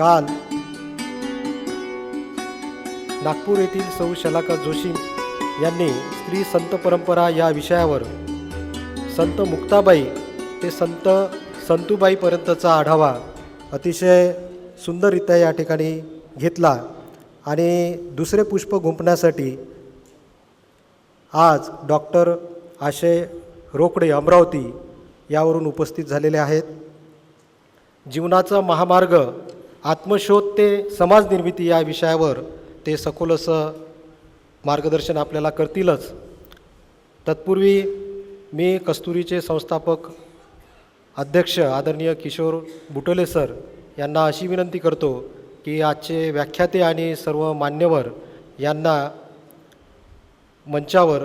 काल नागपूर येथील सौ शलाका जोशी यांनी स्त्री संत परंपरा या विषयावर संत मुक्ताबाई ते संत संतूबाईपर्यंतचा आढावा अतिशय सुंदररित्या या ठिकाणी घेतला आणि दुसरे पुष्प गुंफण्यासाठी आज डॉक्टर आशय रोकडे अमरावती यावरून उपस्थित झालेले आहेत. जीवनाचा महामार्ग आत्मशोध ते समाज निर्मिती या विषयावर ते सखोल असं मार्गदर्शन आपल्याला करतीलच. तत्पूर्वी मी कस्तुरीचे संस्थापक अध्यक्ष आदरणीय किशोर बुटोले सर यांना अशी विनंती करतो की आजचे व्याख्याते आणि सर्व मान्यवर यांना मंचावर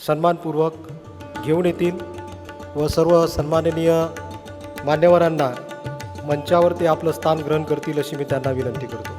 सन्मानपूर्वक घेऊन येतील व सर्व सन्माननीय मान्यवरांना मंचावर ते आपलं स्थान ग्रहण करतील अशी मी त्यांना विनंती करतो.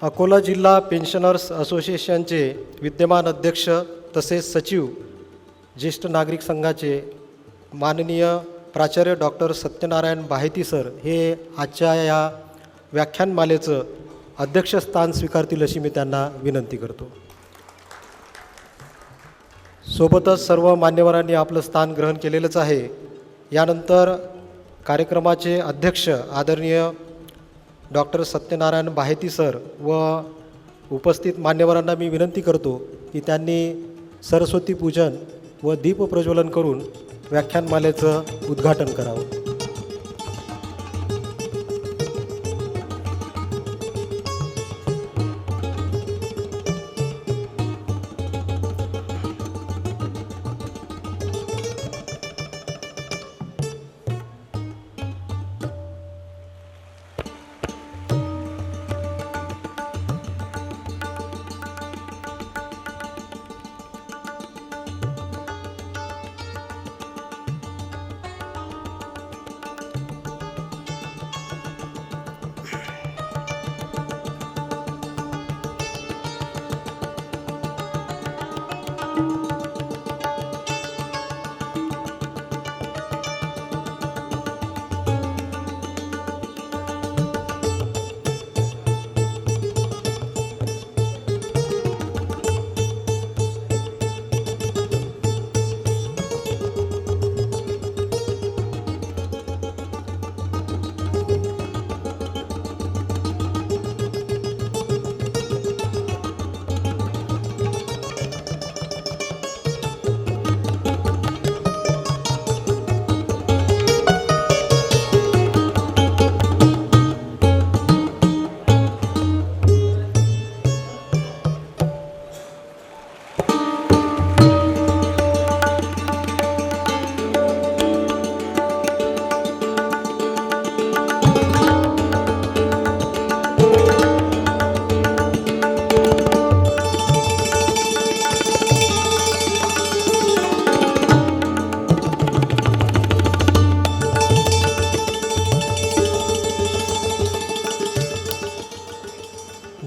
अकोला जिल्हा पेन्शनर्स असोसिएशनचे विद्यमान अध्यक्ष तसेच सचिव ज्येष्ठ नागरिक संघाचे माननीय प्राचार्य डॉक्टर सत्यनारायण बाहेती सर हे आजच्या या व्याख्यानमालेचं अध्यक्षस्थान स्वीकारतील अशी मी त्यांना विनंती करतो. सोबतच सर्व मान्यवरांनी आपलं स्थान ग्रहण केलेलंच आहे. यानंतर कार्यक्रमाचे अध्यक्ष आदरणीय डॉक्टर सत्यनारायण बाहेती सर व उपस्थित मान्यवरांना मी विनंती करतो की त्यांनी सरस्वती पूजन व दीप प्रज्वलन करून व्याख्यानमालेचं उद्घाटन करावं.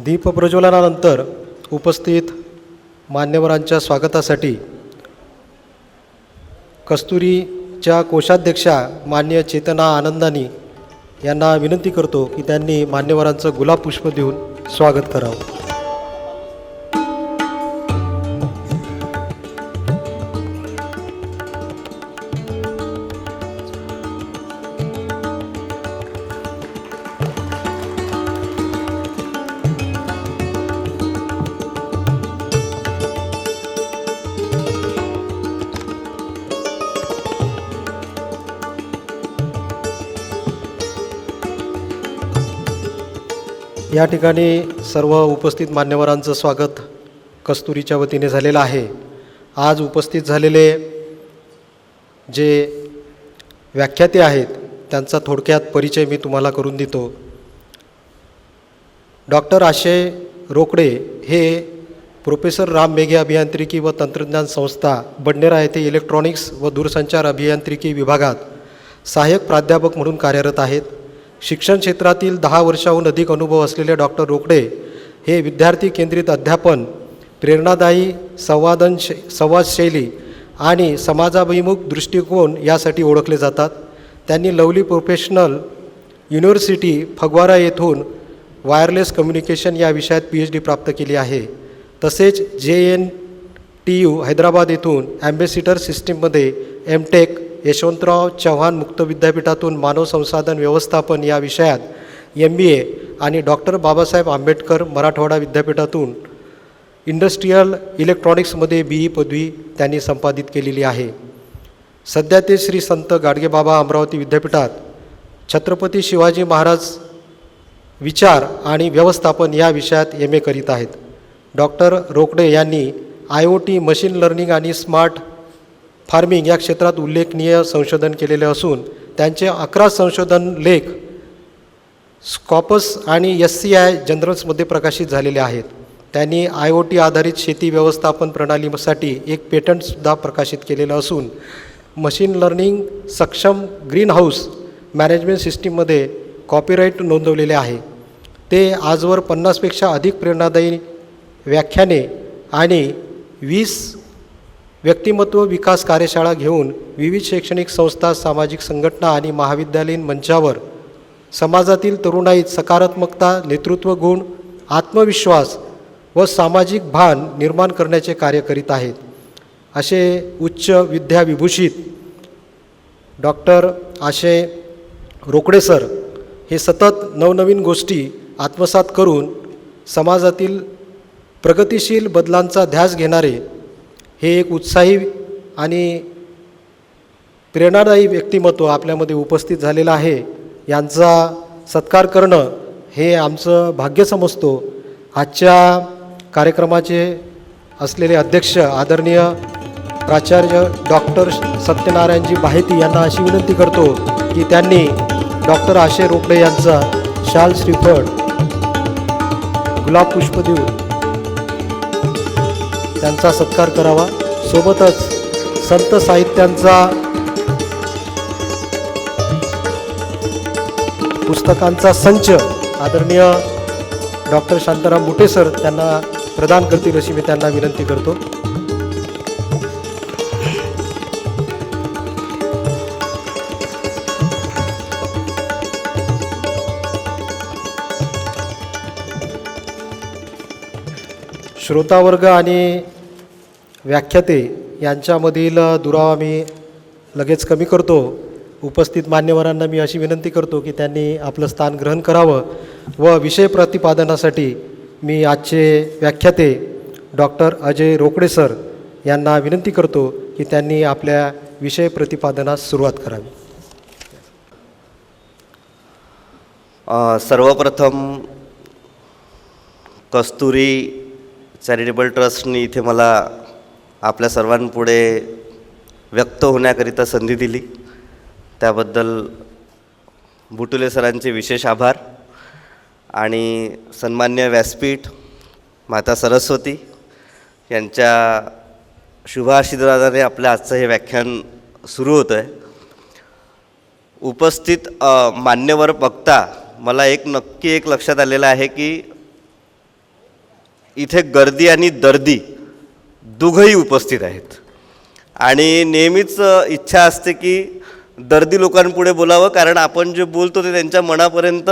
दीप प्रज्वलनानंतर उपस्थित मान्यवरांच्या स्वागतासाठी कस्तुरीच्या कोषाध्यक्षा मान्य चेतना आनंदानी यांना विनंती करतो की त्यांनी मान्यवरांचं गुलाब पुष्प देऊन स्वागत करावं. या ठिकाणी सर्व उपस्थित मान्यवरांचं स्वागत कस्तुरीच्या वतीने झालेलं आहे. आज उपस्थित झालेले जे व्याख्याते आहेत त्यांचा थोडक्यात परिचय मी तुम्हाला करून देतो. डॉक्टर आशय रोकडे हे प्रोफेसर राम मेघे अभियांत्रिकी व तंत्रज्ञान संस्था बडनेरा येथे इलेक्ट्रॉनिक्स व दूरसंचार अभियांत्रिकी विभागात सहाय्यक प्राध्यापक म्हणून कार्यरत आहेत. शिक्षण क्षेत्रातील 10 वर्षाहून अधिक अनुभव असलेले डॉक्टर रोकडे हे विद्यार्थी केंद्रित अध्यापन, प्रेरणादायी संवादशैली आणि समाजाभिमुख दृष्टिकोन यासाठी ओळखले जातात. त्यांनी लवली प्रोफेशनल युनिव्हर्सिटी फगवारा येथून वायरलेस कम्युनिकेशन या विषयात PhD प्राप्त केली आहे. तसेच JNTU हैदराबाद येथून ॲम्बेसिडर सिस्टीममध्ये M.Tech, यशवंतराव चव्हाण मुक्त विद्यापीठातून मानव संसाधन व्यवस्थापन या विषयात MBA आणि डॉक्टर बाबासाहेब आंबेडकर मराठवाडा विद्यापीठातून इंडस्ट्रियल इलेक्ट्रॉनिक्समध्ये BE पदवी त्यांनी संपादित केलेली आहे. सध्या ते श्री संत गाडगेबाबा अमरावती विद्यापीठात छत्रपती शिवाजी महाराज विचार आणि व्यवस्थापन या विषयात MA करीत आहेत. डॉक्टर रोकडे यांनी IoT, मशीन लर्निंग आणि स्मार्ट फार्मिंग या क्षेत्रात उल्लेखनीय संशोधन केलेले असून त्यांचे 11 संशोधन लेख स्कॉपस आणि SCI जर्नल्समध्ये प्रकाशित झालेले आहेत. त्यांनी IoT आधारित शेती व्यवस्थापन प्रणालीसाठी एक पेटंटसुद्धा प्रकाशित केलेलं असून मशीन लर्निंग सक्षम ग्रीन हाऊस मॅनेजमेंट सिस्टीममध्ये कॉपीराईट नोंदवलेले आहे. ते आजवर 50पेक्षा अधिक प्रेरणादायी व्याख्याने आणि 20 व्यक्तिमत्व विकास कार्यशाळा घेऊन विविध शैक्षणिक संस्था, सामाजिक संघटना आणि महाविद्यालयीन मंचावर समाजातील तरुणाईत सकारात्मकता, नेतृत्व गुण, आत्मविश्वास व सामाजिक भान निर्माण करण्याचे कार्य करीत आहेत. असे उच्च विद्याविभूषित डॉक्टर आशय रोकडे सर हे सतत नवनवीन गोष्टी आत्मसात करून समाजातील प्रगतिशील बदलांचा ध्यास घेणारे हे एक उत्साही आणि प्रेरणादायी व्यक्तिमत्व आपल्यामध्ये उपस्थित झालेलं आहे. यांचा सत्कार करणं हे आमचं भाग्य समजतो. आजच्या कार्यक्रमाचे असलेले अध्यक्ष आदरणीय प्राचार्य डॉक्टर सत्यनारायणजी बाहेती यांना अशी विनंती करतो की त्यांनी डॉक्टर आशय रोकडे यांचा शाल, श्रीफळ, गुलाब पुष्प देऊन त्यांचा सत्कार करावा. सोबतच संत साहित्यांचा, पुस्तकांचा संच आदरणीय डॉक्टर शांताराम बुटे सर त्यांना प्रदान करतील अशी मी त्यांना विनंती करतो. श्रोतावर्ग आणि व्याख्याते यांच्यामधील दुरावा मी लगेच कमी करतो. उपस्थित मान्यवरांना मी अशी विनंती करतो की त्यांनी आपलं स्थान ग्रहण करावं व विषय प्रतिपादनासाठी मी आजचे व्याख्याते डॉक्टर अजय रोकडे सर यांना विनंती करतो की त्यांनी आपल्या विषय प्रतिपादनास सुरुवात करावी. सर्वप्रथम कस्तुरी चॅरिटेबल ट्रस्टनी इथे मला आपल्या सर्वांपुढे व्यक्त होण्याकरिता संधी दिली, त्याबद्दल बुटुले सरांचे विशेष आभार. आणि सन्मान्य व्यासपीठ माता सरस्वती यांच्या शुभ आशीर्वादाने आपलं आजचं हे व्याख्यान सुरू होतं आहे. उपस्थित मान्यवर बघता मला नक्की एक लक्षात आलेलं आहे की इथे गर्दी आणि दर्दी दोघंही उपस्थित आहेत. आणि नेहमीच इच्छा असते की दर्दी लोकांपुढे बोलावं, कारण आपण जे बोलतो ते त्यांच्या मनापर्यंत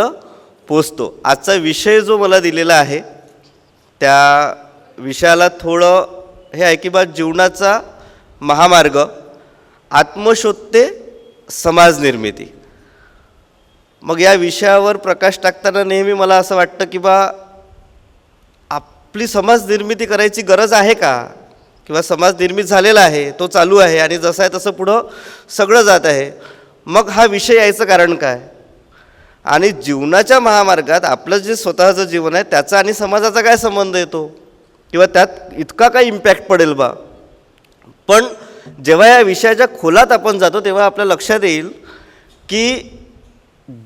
पोचतो. आजचा विषय जो मला दिलेला आहे त्या विषयाला थोडं हे आहे की बा जीवनाचा महामार्ग, आत्मशोध ते समाज निर्मिती. मग या विषयावर प्रकाश टाकताना नेहमी मला असं वाटतं की बा आपली समाज निर्मिती करायची गरज आहे का, किंवा समाज निर्मित झालेला आहे, तो चालू आहे आणि जसं आहे तसं पुढं सगळं जात आहे. मग हा विषय यायचं कारण काय? आणि जीवनाच्या महामार्गात आपलं जे स्वतःचं जीवन आहे त्याचा आणि समाजाचा काय संबंध येतो, किंवा त्यात इतका काय इम्पॅक्ट पडेल बा. पण जेव्हा या विषयाच्या खोलात आपण जातो तेव्हा आपल्या लक्षात येईल की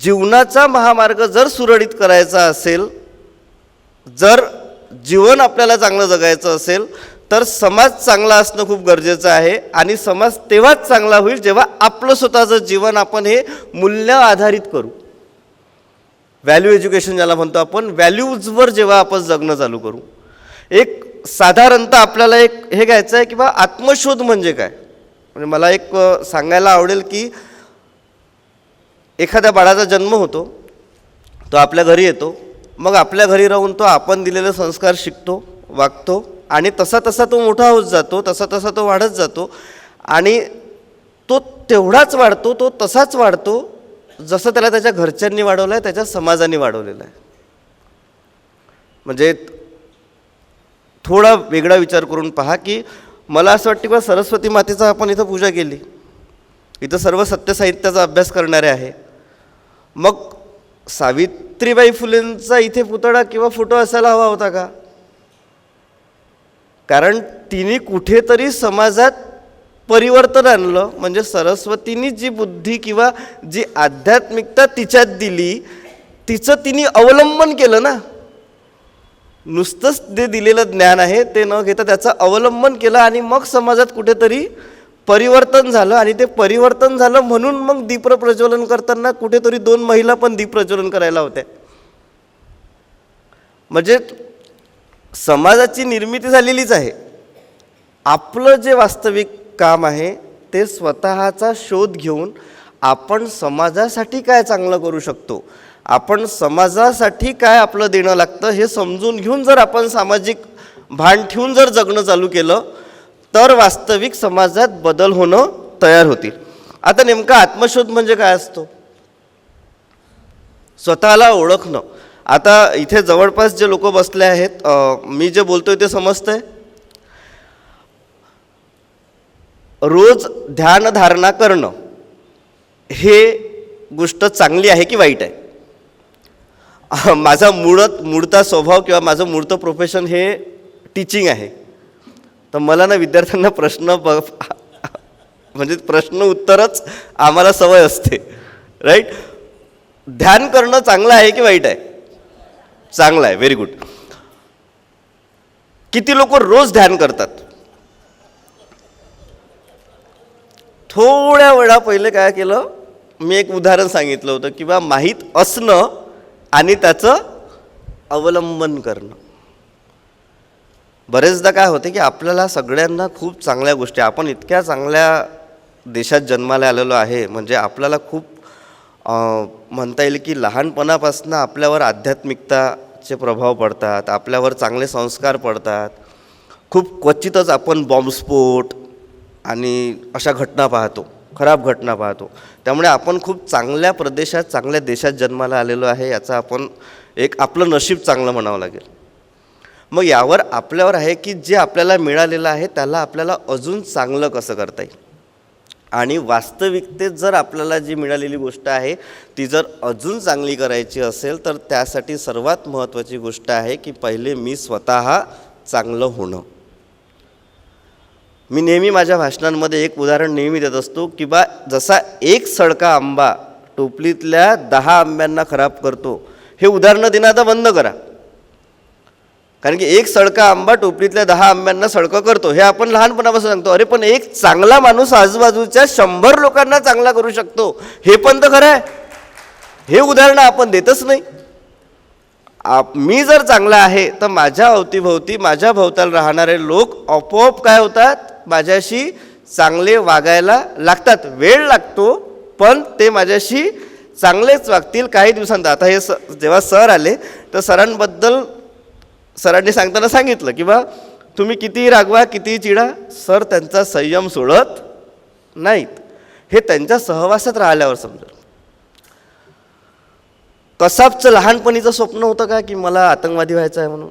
जीवनाचा महामार्ग जर सुरळीत करायचा असेल, जर जीवन आपल्याला चांगलं जगायचं असेल तर समाज चांगला असणं खूप गरजेचं आहे. आणि समाज तेव्हाच चांगला होईल जेव्हा आपलं स्वतःचं जीवन आपण हे मूल्य आधारित करू. व्हॅल्यू एज्युकेशन ज्याला म्हणतो आपण, व्हॅल्यूजवर जेव्हा आपण जगणं चालू करू. एक साधारणतः आपल्याला एक हे घ्यायचं आहे की बा आत्मशोध म्हणजे काय. म्हणजे मला एक सांगायला आवडेल की एखाद्या बाळाचा जन्म होतो, तो आपल्या घरी येतो, मग आपल्या घरी राहून तो आपण दिलेले संस्कार शिकतो, वागतो आणि तसा तसा तो मोठा होत जातो, तसा तसा तो वाढत जातो आणि तो तेवढाच वाढतो, तो तसाच वाढतो जसं त्याला त्याच्या घरच्यांनी वाढवलं आहे, त्याच्या समाजाने वाढवलेलं आहे. म्हणजे थोडा वेगळा विचार करून पहा की मला असं वाटतं की सरस्वती मातेचा आपण इथं पूजा केली, इथं सर्व सत्यसाहित्याचा अभ्यास करणारे आहे, मग सावित्रीबाई फुलेंचा इथे पुतळा किंवा फोटो असायला हवा होता का. कारण तिने कुठेतरी समाजात परिवर्तन आणलं. म्हणजे सरस्वतींनी जी बुद्धी किंवा जी आध्यात्मिकता तिच्यात दिली तिचं तिने अवलंबन केलं ना. नुसतंच जे दिलेलं ज्ञान आहे ते न घेता त्याचं अवलंबन केलं आणि मग समाजात कुठेतरी परिवर्तन झालं. आणि ते परिवर्तन झालं म्हणून मग दीप प्रज्वलन करताना कुठेतरी 2 महिला पण दीप प्रज्वलन करायला होत्या. म्हणजे समाजाची निर्मिती झालेलीच आहे. आपलं जे वास्तविक काम आहे ते स्वतःचा शोध घेऊन आपण समाजासाठी काय चांगलं करू शकतो, आपण समाजासाठी काय आपलं देणं लागतं हे समजून घेऊन जर आपण सामाजिक भान ठेवून जर जगणं चालू केलं तर वास्तविक समाजात बदल होणं तयार होतील. आता नेमका आत्मशोध म्हणजे काय असतो, स्वतःला ओळखणं. आता इथे जवळपास जे लोक बसले आहेत, मी जे बोलतोय ते समजतंय. रोज ध्यानधारणा करणं हे गोष्ट चांगली आहे की वाईट आहे. माझा मूळता स्वभाव किंवा माझं मूळतं प्रोफेशन हे टीचिंग आहे. तर मला ना विद्यार्थ्यांना म्हणजे प्रश्न उत्तरच आम्हाला सवय असते, राईट. ध्यान करणं चांगलं आहे की वाईट आहे. चांगलं आहे, व्हेरी गुड. किती लोक रोज ध्यान करतात. थोड्या वेळा पहिले काय केलं, मी एक उदाहरण सांगितलं होतं की बा माहीत असणं आणि त्याचं अवलंबन करणं. बरेचदा काय होते की आपल्याला सगळ्यांना खूप चांगल्या गोष्टी, आपण इतक्या चांगल्या देशात जन्माला आलेलो आहे, म्हणजे आपल्याला खूप म्हणता येईल की लहानपणापासून आपल्यावर आध्यात्मिकताचे प्रभाव पडतात, आपल्यावर चांगले संस्कार पडतात. खूप क्वचितच आपण बॉम्बस्फोट आणि अशा घटना पाहतो, खराब घटना पाहतो. त्यामुळे आपण खूप चांगल्या प्रदेशात, चांगल्या देशात जन्माला आलेलो आहे, याचा आपण एक आपलं नशीब चांगलं म्हणावं लागेल. मग यावर आपल्यावर आहे की जे आपल्याला मिळालेलं आहे त्याला आपल्याला अजून चांगलं कसं करता येईल. आणि वास्तविकतेत जर आपल्याला जी मिळालेली गोष्ट आहे ती जर अजून चांगली करायची असेल तर त्यासाठी सर्वात महत्त्वाची गोष्ट आहे की पहिले मी स्वतः चांगलं होणं. मी नेहमी माझ्या भाषणांमध्ये एक उदाहरण नेहमी देत असतो की बा जसा एक सडका आंबा टोपलीतल्या 10 आंब्यांना खराब करतो, हे उदाहरणं देणं आता बंद करा. कारण की एक सडका आंबा टोपलीतल्या 10 आंब्यांना सडकं करतो हे आपण लहानपणापासून सांगतो. अरे पण एक चांगला माणूस आजूबाजूच्या 100 लोकांना चांगला करू शकतो हे पण तर खरं आहे. हे उदाहरणं आपण देतच नाही. मी जर चांगला आहे तर माझ्या अवतीभोवती, माझ्या भोवताल राहणारे लोक आपोआप काय होतात, माझ्याशी चांगले वागायला लागतात. वेळ लागतो पण ते माझ्याशी चांगलेच वागतील काही दिवसांत. आता हे जेव्हा सर आले तर सरांनी सांगताना सांगितलं की बा तुम्ही कितीही रागवा, कितीही चिडा, सर त्यांचा संयम सोडत नाहीत. हे त्यांच्या सहवासात राहिल्यावर समजेल. कसाबचं लहानपणीचं स्वप्न होतं का की मला आतंकवादी व्हायचं आहे म्हणून.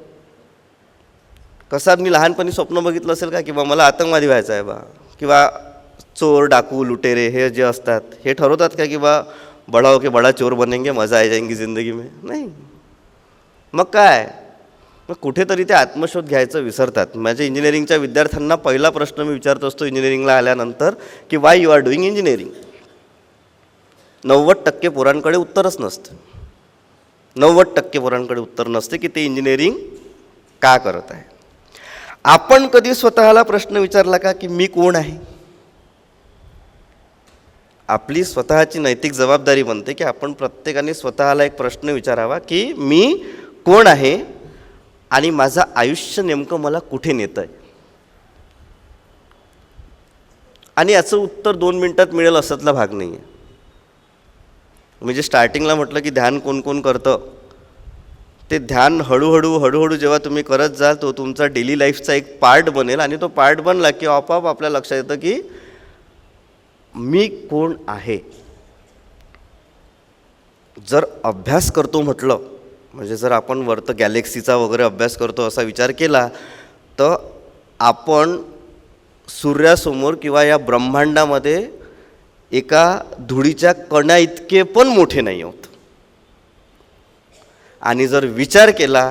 कसाबनी लहानपणी स्वप्न बघितलं असेल का की बा मला आतंकवादी व्हायचं आहे बा, किंवा चोर डाकू लुटेरे हे जे असतात हे ठरवतात का की बा बडा हो के बडा चोर बनेंगे, मजा आ जाएंगी जिंदगी में. नाही. मग काय, मग कुठेतरी ते आत्मशोध घ्यायचं विसरतात. माझ्या इंजिनिअरिंगच्या विद्यार्थ्यांना पहिला प्रश्न मी विचारत असतो इंजिनिअरिंगला आल्यानंतर की why you are doing engineering. 90% पोरांकडे उत्तरच नसतं. 90% पोरांकडे उत्तर नसते की ते इंजिनिअरिंग का करत आहे. आपण कधी स्वतःला प्रश्न विचारला का की मी कोण आहे? आपली स्वतःची नैतिक जबाबदारी बनते की आपण प्रत्येकाने स्वतःला एक प्रश्न विचारावा की मी कोण आहे आणि माझं आयुष्य नेमकं मला कुठे नेतं आहे. आणि याचं उत्तर 2 मिनिटात मिळेल असतला भाग नाही आहे. म्हणजे स्टार्टिंगला म्हटलं की ध्यान कोण कोण करतं, ते ध्यान हळूहळू जेव्हा तुम्ही करत जाल तो तुमचा डेली लाईफचा एक पार्ट बनेल आणि तो पार्ट बनला की आपोआप आपल्या लक्षात येतं की मी कोण आहे. जर अभ्यास करतो म्हटलं म्हणजे जर आपण वरतं गॅलेक्सीचा वगैरे अभ्यास करतो असा विचार केला तर आपण सूर्यासमोर किंवा या ब्रह्मांडामध्ये एका धुळीच्या कणा इतके पण मोठे नाही आहोत. आणि जर विचार केला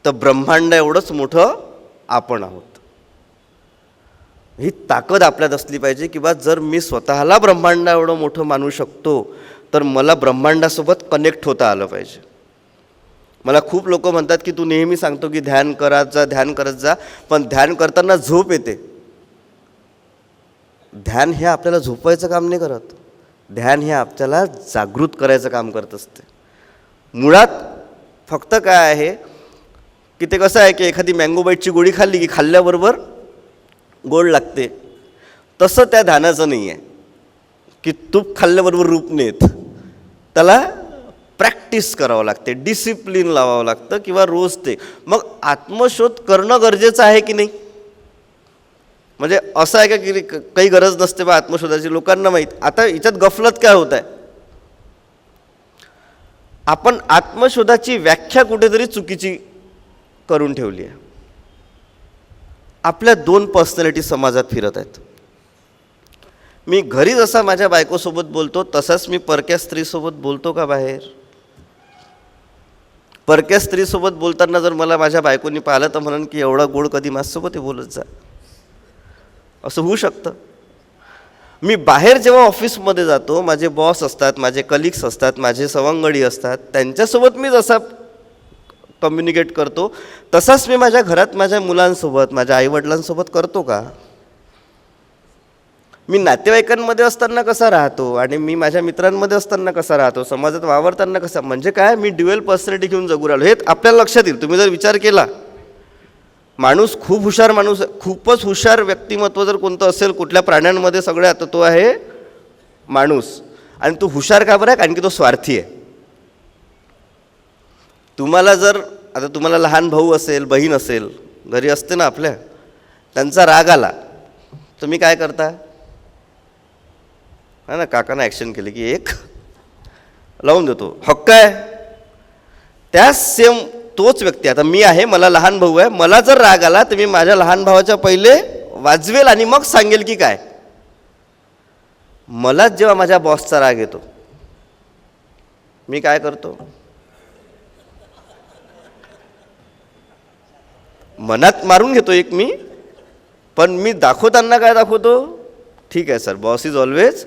तर ब्रह्मांड एवढंच मोठं आपण आहोत. ही ताकद आपल्यात असली पाहिजे की बा जर मी स्वतःला ब्रह्मांड एवढं मोठं मानू शकतो तर मला ब्रह्मांडासोबत कनेक्ट होता आलं पाहिजे. मला खूप लोक म्हणतात की तू नेहमी सांगतो की ध्यान करत जा, पण ध्यान करताना झोप येते. ध्यान हे आपल्याला झोपवायचं काम नाही करत, ध्यान हे आपल्याला जागृत करायचं काम करत असते. मुळात फक्त काय आहे की ते कसं आहे की एखादी मँगो बाईटची गोळी खाल्ली की खाल्ल्याबरोबर गोड लागते, तसं त्या ध्यानाचं नाही आहे की तूप खाल्ल्याबरोबर रूप नाही येत. त्याला प्रॅक्टिस करावं लागते, डिसिप्लिन लावावं लागतं किंवा रोज ते. मग आत्मशोध करणं गरजेचं आहे की नाही? म्हणजे असं आहे का की काही गरज नसते बा आत्मशोधाची? लोकांना माहीत. आता याच्यात गफलत काय होत आहे, आपण आत्मशोधाची व्याख्या कुठेतरी चुकीची करून ठेवली आहे. आपल्या 2 पर्सनॅलिटी समाजात फिरत आहेत. मी घरी जसा माझ्या बायकोसोबत बोलतो तसाच मी परक्या स्त्रीसोबत बोलतो का बाहेर? परक्या स्त्रीसोबत बोलताना जर मला माझ्या बायकोनी पाहिलं तर म्हणून की एवढा गोड कधी माझ्यासोबत बोलत जा, असं होऊ शकतं. मी बाहेर जेव्हा ऑफिसमध्ये जातो, माझे बॉस असतात, माझे कलिग्स असतात, माझे सवंगडी असतात, त्यांच्यासोबत मी जसा कम्युनिकेट करतो तसाच मी माझ्या घरात माझ्या मुलांसोबत माझ्या आईवडिलांसोबत करतो का? मी नातेवाईकांमध्ये असताना कसा राहतो आणि मी माझ्या मित्रांमध्ये असताना कसा राहतो, समाजात वावरताना कसा, म्हणजे काय मी ड्युअल पर्सनॅलिटी घेऊन जगू राहिलो हे आपल्याला लक्षात येईल. तुम्ही जर विचार केला, माणूस खूप हुशार माणूस, खूपच हुशार व्यक्तिमत्व जर कोणतं असेल कुठल्या प्राण्यांमध्ये सगळ्यात तो आहे माणूस. आणि तो हुशार का बरं आहे? कारण की तो स्वार्थी आहे. तुम्हाला जर आता तुम्हाला लहान भाऊ असेल बहीण असेल घरी असते ना आपल्या, त्यांचा राग आला तुम्ही काय करता? हा ना, काकांना ॲक्शन केली की एक लावून देतो, हक्क आहे. त्या सेम तोच व्यक्ती, आता मी आहे, मला लहान भाऊ आहे, मला जर राग आला तर मी माझ्या लहान भावाच्या पहिले वाजवेल आणि मग सांगेल की काय. मलाच जेव्हा माझ्या बॉसचा राग येतो मी काय करतो? मनात मारून घेतो एक मी, पण मी दाखवताना काय दाखवतो? ठीक आहे sir, boss is always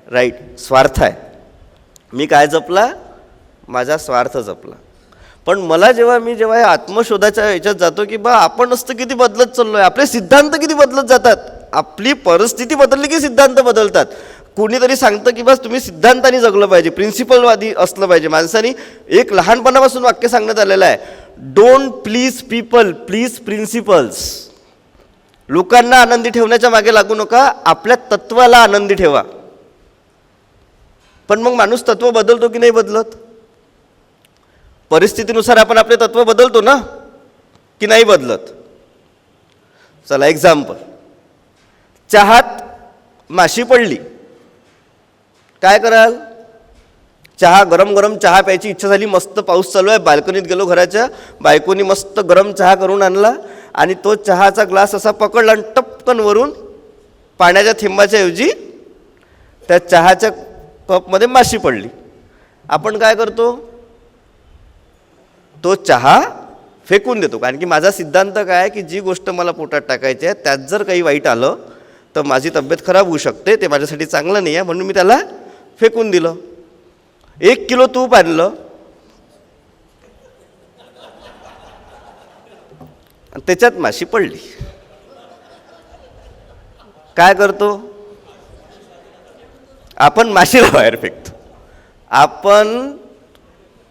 right. स्वार्थ आहे. मी काय जपला? माझा स्वार्थ जपला. पण मला जेव्हा या आत्मशोधाच्या याच्यात जातो की बा आपण असतं किती बदलत चाललो आहे, आपले सिद्धांत किती बदलत जातात, आपली परिस्थिती बदलली की सिद्धांत बदलतात. कोणीतरी सांगतं की बस तुम्ही सिद्धांताने जगलं पाहिजे, प्रिन्सिपलवादी असलं पाहिजे. माणसाने एक लहानपणापासून वाक्य सांगण्यात आलेलं आहे, don't please people, please principles. लोकांना आनंदी ठेवण्याच्या मागे लागू नका, आपल्या तत्वाला आनंदी ठेवा. पण मग माणूस तत्व बदलतो की नाही बदलत? परिस्थितीनुसार आपण आपले तत्व बदलतो ना की नाही बदलत? चला एक्झाम्पल, चहात माशी पडली, काय कराल? चहा गरम गरम चहा प्यायची इच्छा झाली, मस्त पाऊस चालू आहे, बाल्कनीत गेलो घराच्या, बायकोनी मस्त गरम चहा करून आणला आणि तो चहाचा ग्लास असा पकडला आणि टपकन वरून पाण्याच्या थेंबाच्या ऐवजी त्या चहाच्या कपमध्ये माशी पडली. आपण काय करतो? तो चहा फेकून देतो. कारण की माझा सिद्धांत काय आहे की जी गोष्ट मला पोटात टाकायची आहे त्यात जर काही वाईट आलं तर माझी तब्येत खराब होऊ शकते, ते माझ्यासाठी चांगलं नाही आहे, म्हणून मी त्याला फेकून दिलं. 1 किलो तूप आणलं, आणि त्याच्यात माशी पडली. काय करतो आपण? माशीला बाहेर फेकतो. आपण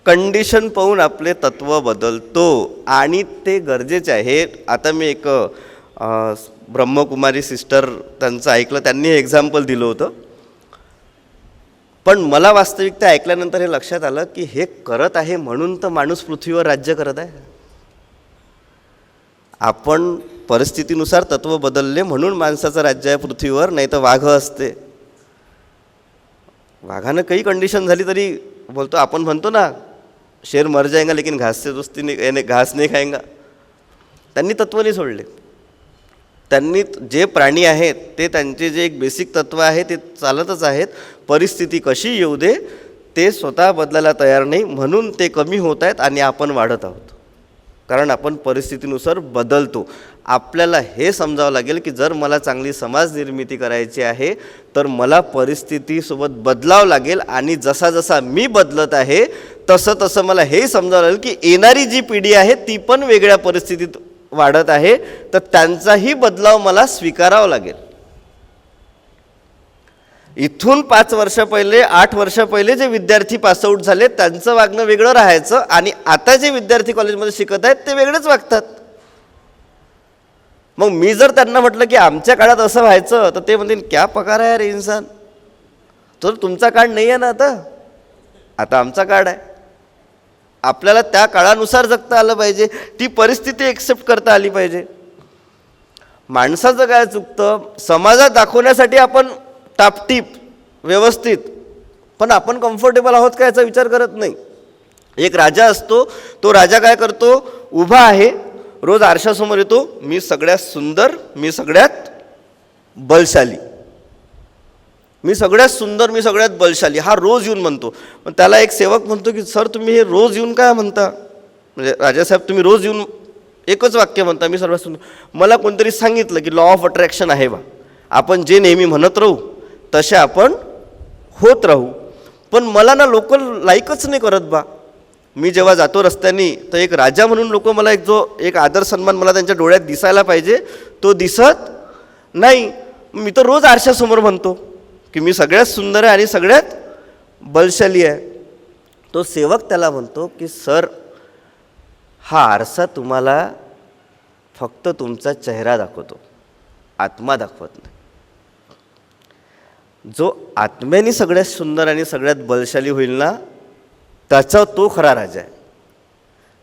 कंडिशन पाहून आपले तत्त्व बदलतो आणि ते गरजेचे आहे. आता मी एक ब्रह्मकुमारी सिस्टर त्यांचं ऐकलं, त्यांनी हे एक्झाम्पल दिलं होतं. पण मला वास्तविकता ऐकल्यानंतर हे लक्षात आलं की हे करत आहे म्हणून तर माणूस पृथ्वीवर राज्य करत आहे. आपण परिस्थितीनुसार तत्त्व बदलले म्हणून माणसाचं राज्य आहे पृथ्वीवर, नाही तर वाघ असते. वाघानं काही कंडिशन झाली तरी बोलतो, आपण म्हणतो ना शेर मर जाएगा लेकिन घास से दोस्ती नहीं, घास नाही खाएंगा. त्यांनी तत्त्व नाही सोडले. त्यांनी जे प्राणी आहेत ते त्यांचे जे एक बेसिक तत्त्व आहे ते चालतच आहेत. परिस्थिती कशी येऊ दे ते स्वतः बदलायला तयार नाही, म्हणून ते कमी होत आहेत आणि आपण वाढत आहोत. कारण आपण परिस्थितीनुसार बदलतो. आपल्याला हे समजावं लागेल की जर मला चांगली समाज निर्मिती करायची आहे तर मला परिस्थितीसोबत बदलावं लागेल. आणि जसा जसा मी बदलत आहे तसं तसं मला हे समजावं लागेल की येणारी जी पिढी आहे ती पण वेगळ्या परिस्थितीत वाढत आहे, तर त्यांचाही बदलाव मला स्वीकारावा लागेल. इथून 5 वर्ष पहिले 8 वर्ष पहिले जे विद्यार्थी पासआउट झाले त्यांचं वागणं वेगळं राहायचं आणि आता जे विद्यार्थी कॉलेजमध्ये शिकत आहेत ते वेगळेच वागतात. मग मी जर त्यांना म्हटलं की आमच्या काळात असं व्हायचं तर ते म्हणतील क्या पकार आहे रे इन्सान. तर तुमचा काळ नाही आहे ना, आता आमचा काळ आहे. आपल्याला त्या काळानुसार जगता आलं पाहिजे, ती परिस्थिती एक्सेप्ट करता आली पाहिजे. माणसाचं काय चुकतं, समाजात दाखवण्यासाठी आपण टापटीप व्यवस्थित, पण आपण कम्फर्टेबल आहोत का याचा विचार करत नाही. एक राजा असतो, तो राजा काय करतो, उभा आहे, रोज आरशासमोर येतो, मी सगळ्यात सुंदर, मी सगळ्यात बलशाली, मी सगळ्यात सुंदर, मी सगळ्यात बलशाली, हा रोज येऊन म्हणतो. पण त्याला एक सेवक म्हणतो की सर तुम्ही हे रोज येऊन काय म्हणता, म्हणजे राजासाहेब तुम्ही रोज येऊन एकच वाक्य म्हणता मी सर्वात सुंदर. मला कोणतरी सांगितलं की लॉ ऑफ अट्रॅक्शन आहे बा, आपण जे नेहमी म्हणत राहू तसे आपण होत राहू. पण मला ना लोक लाईकच नाही करत बा. मी जेव्हा जातो रस्त्याने तर एक राजा म्हणून लोक मला एक आदर सन्मान मला त्यांच्या डोळ्यात दिसायला पाहिजे, तो दिसत नाही. मी तर रोज आरशासमोर म्हणतो की मी सगळ्यात सुंदर आहे आणि सगळ्यात बलशाली आहे. तो सेवक त्याला म्हणतो की सर हा आरसा तुम्हाला फक्त तुमचा चेहरा दाखवतो, आत्मा दाखवत नाही. जो आत्म्याने सगळ्यात सुंदर आणि सगळ्यात बलशाली होईल ना त्याचा तो खरा राजा आहे.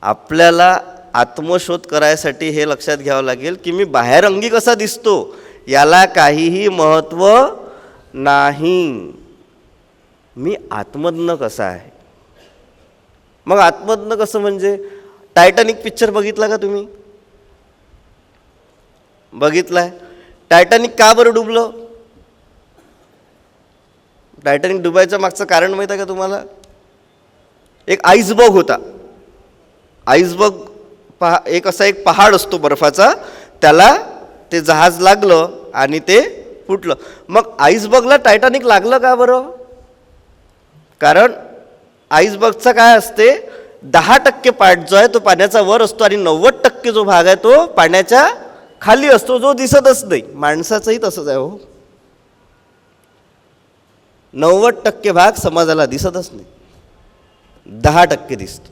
आपल्याला आत्मशोध करायसाठी हे लक्षात घ्यावं लागेल की मी बाहेर अंगी कसा दिसतो याला काहीही महत्त्व नाही, मी आत्मज्ञ कसा आहे. मग आत्मज्ञ कसं म्हणजे, टायटॅनिक पिक्चर बघितला का तुम्ही? बघितलाय. टायटॅनिक का बरं डुबलं? टायटॅनिक डुबायचं मागचं कारण माहीत आहे का तुम्हाला? एक आईसबर्ग होता. आईसबर्ग एक असा एक पहाड असतो बर्फाचा, त्याला ते जहाज लागलं आणि ते फुटलं. मग आईसबर्गला टायटॅनिक लागलं का बरं? कारण आईसबर्गचा काय असते, 10% पार्ट जो आहे तो पाण्याचा वर असतो आणि 90% जो भाग आहे तो पाण्याच्या खाली असतो, जो दिसतच नाही. माणसाचंही तसंच आहे हो. 90% भाग समाजाला दिसतच नाही, 10% दिसतो.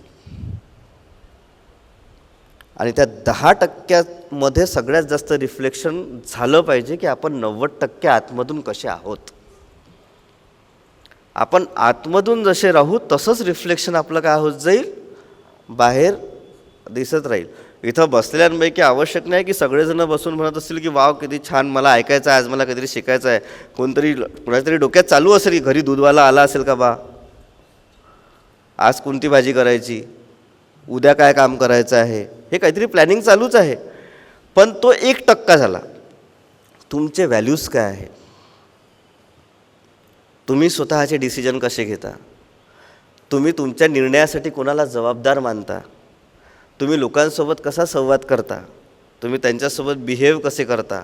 आणि त्या 10%मध्ये सगळ्यात जास्त रिफ्लेक्शन झालं पाहिजे की आपण 90% आतमधून कसे आहोत. आपण आतमधून जसे राहू तसंच रिफ्लेक्शन आपलं काय होत जाईल, बाहेर दिसत राहील. इथं बसलेल्यांपैकी आवश्यक नाही की सगळेजण बसून म्हणत असतील की वाव किती छान, मला ऐकायचं आहे, आज मला काहीतरी शिकायचं आहे. कोणातरी डोक्यात चालू असेल की घरी दूधवाला आला असेल का बा, आज कोणती भाजी करायची, उद्या काय काम करायचं आहे, हे काहीतरी प्लॅनिंग चालूच आहे. पण तो 1% झाला. तुमचे व्हॅल्यूज काय आहे, तुम्ही स्वतःचे डिसिजन कसे घेता, तुम्ही तुमच्या निर्णयासाठी कोणाला जबाबदार मानता, तुम्ही लोकांसोबत कसा संवाद करता, तुम्ही त्यांच्यासोबत बिहेव कसे करता,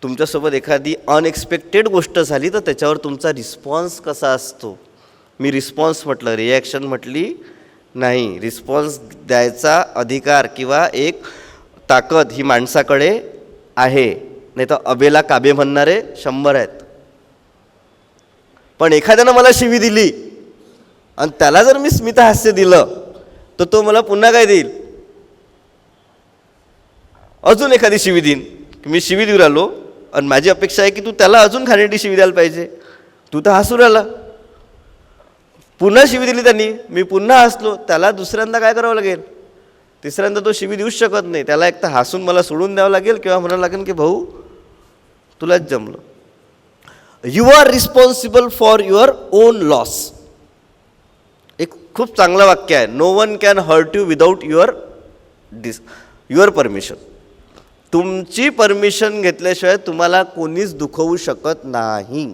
तुमच्यासोबत एखादी अनएक्सपेक्टेड गोष्ट झाली तर त्याच्यावर तुमचा रिस्पॉन्स कसा असतो. मी रिस्पॉन्स म्हटलं, रिॲक्शन म्हटली नाही. रिस्पॉन्स द्यायचा अधिकार किंवा एक ताकद ही माणसाकडे आहे, नाही तर अबेला काबे म्हणणारे 100 आहेत. पण एखाद्यानं मला शिवी दिली आणि त्याला जर मी स्मितहास्य दिलं तर तो मला पुन्हा काय देईल, अजून एखादी शिवी देईन. मी शिवी देऊ राहिलो आणि माझी अपेक्षा आहे की तू त्याला अजून खाण्याची शिवी द्यायला पाहिजे. तू तर हसू राहिला, पुन्हा शिवी दिली त्यांनी, मी पुन्हा हसलो, त्याला दुसऱ्यांदा काय करावं लागेल, तिसऱ्यांदा तो शिवी देऊच शकत नाही. त्याला एक तर हसून मला सोडून द्यावं लागेल किंवा म्हणावं लागेल की भाऊ तुलाच जमलं. You are responsible for your own loss. एक खूप चांगलं वाक्य आहे. No one can hurt you without your permission. तुमची परमिशन घेतल्याशिवाय तुम्हाला कोणीच दुखवू शकत नाही.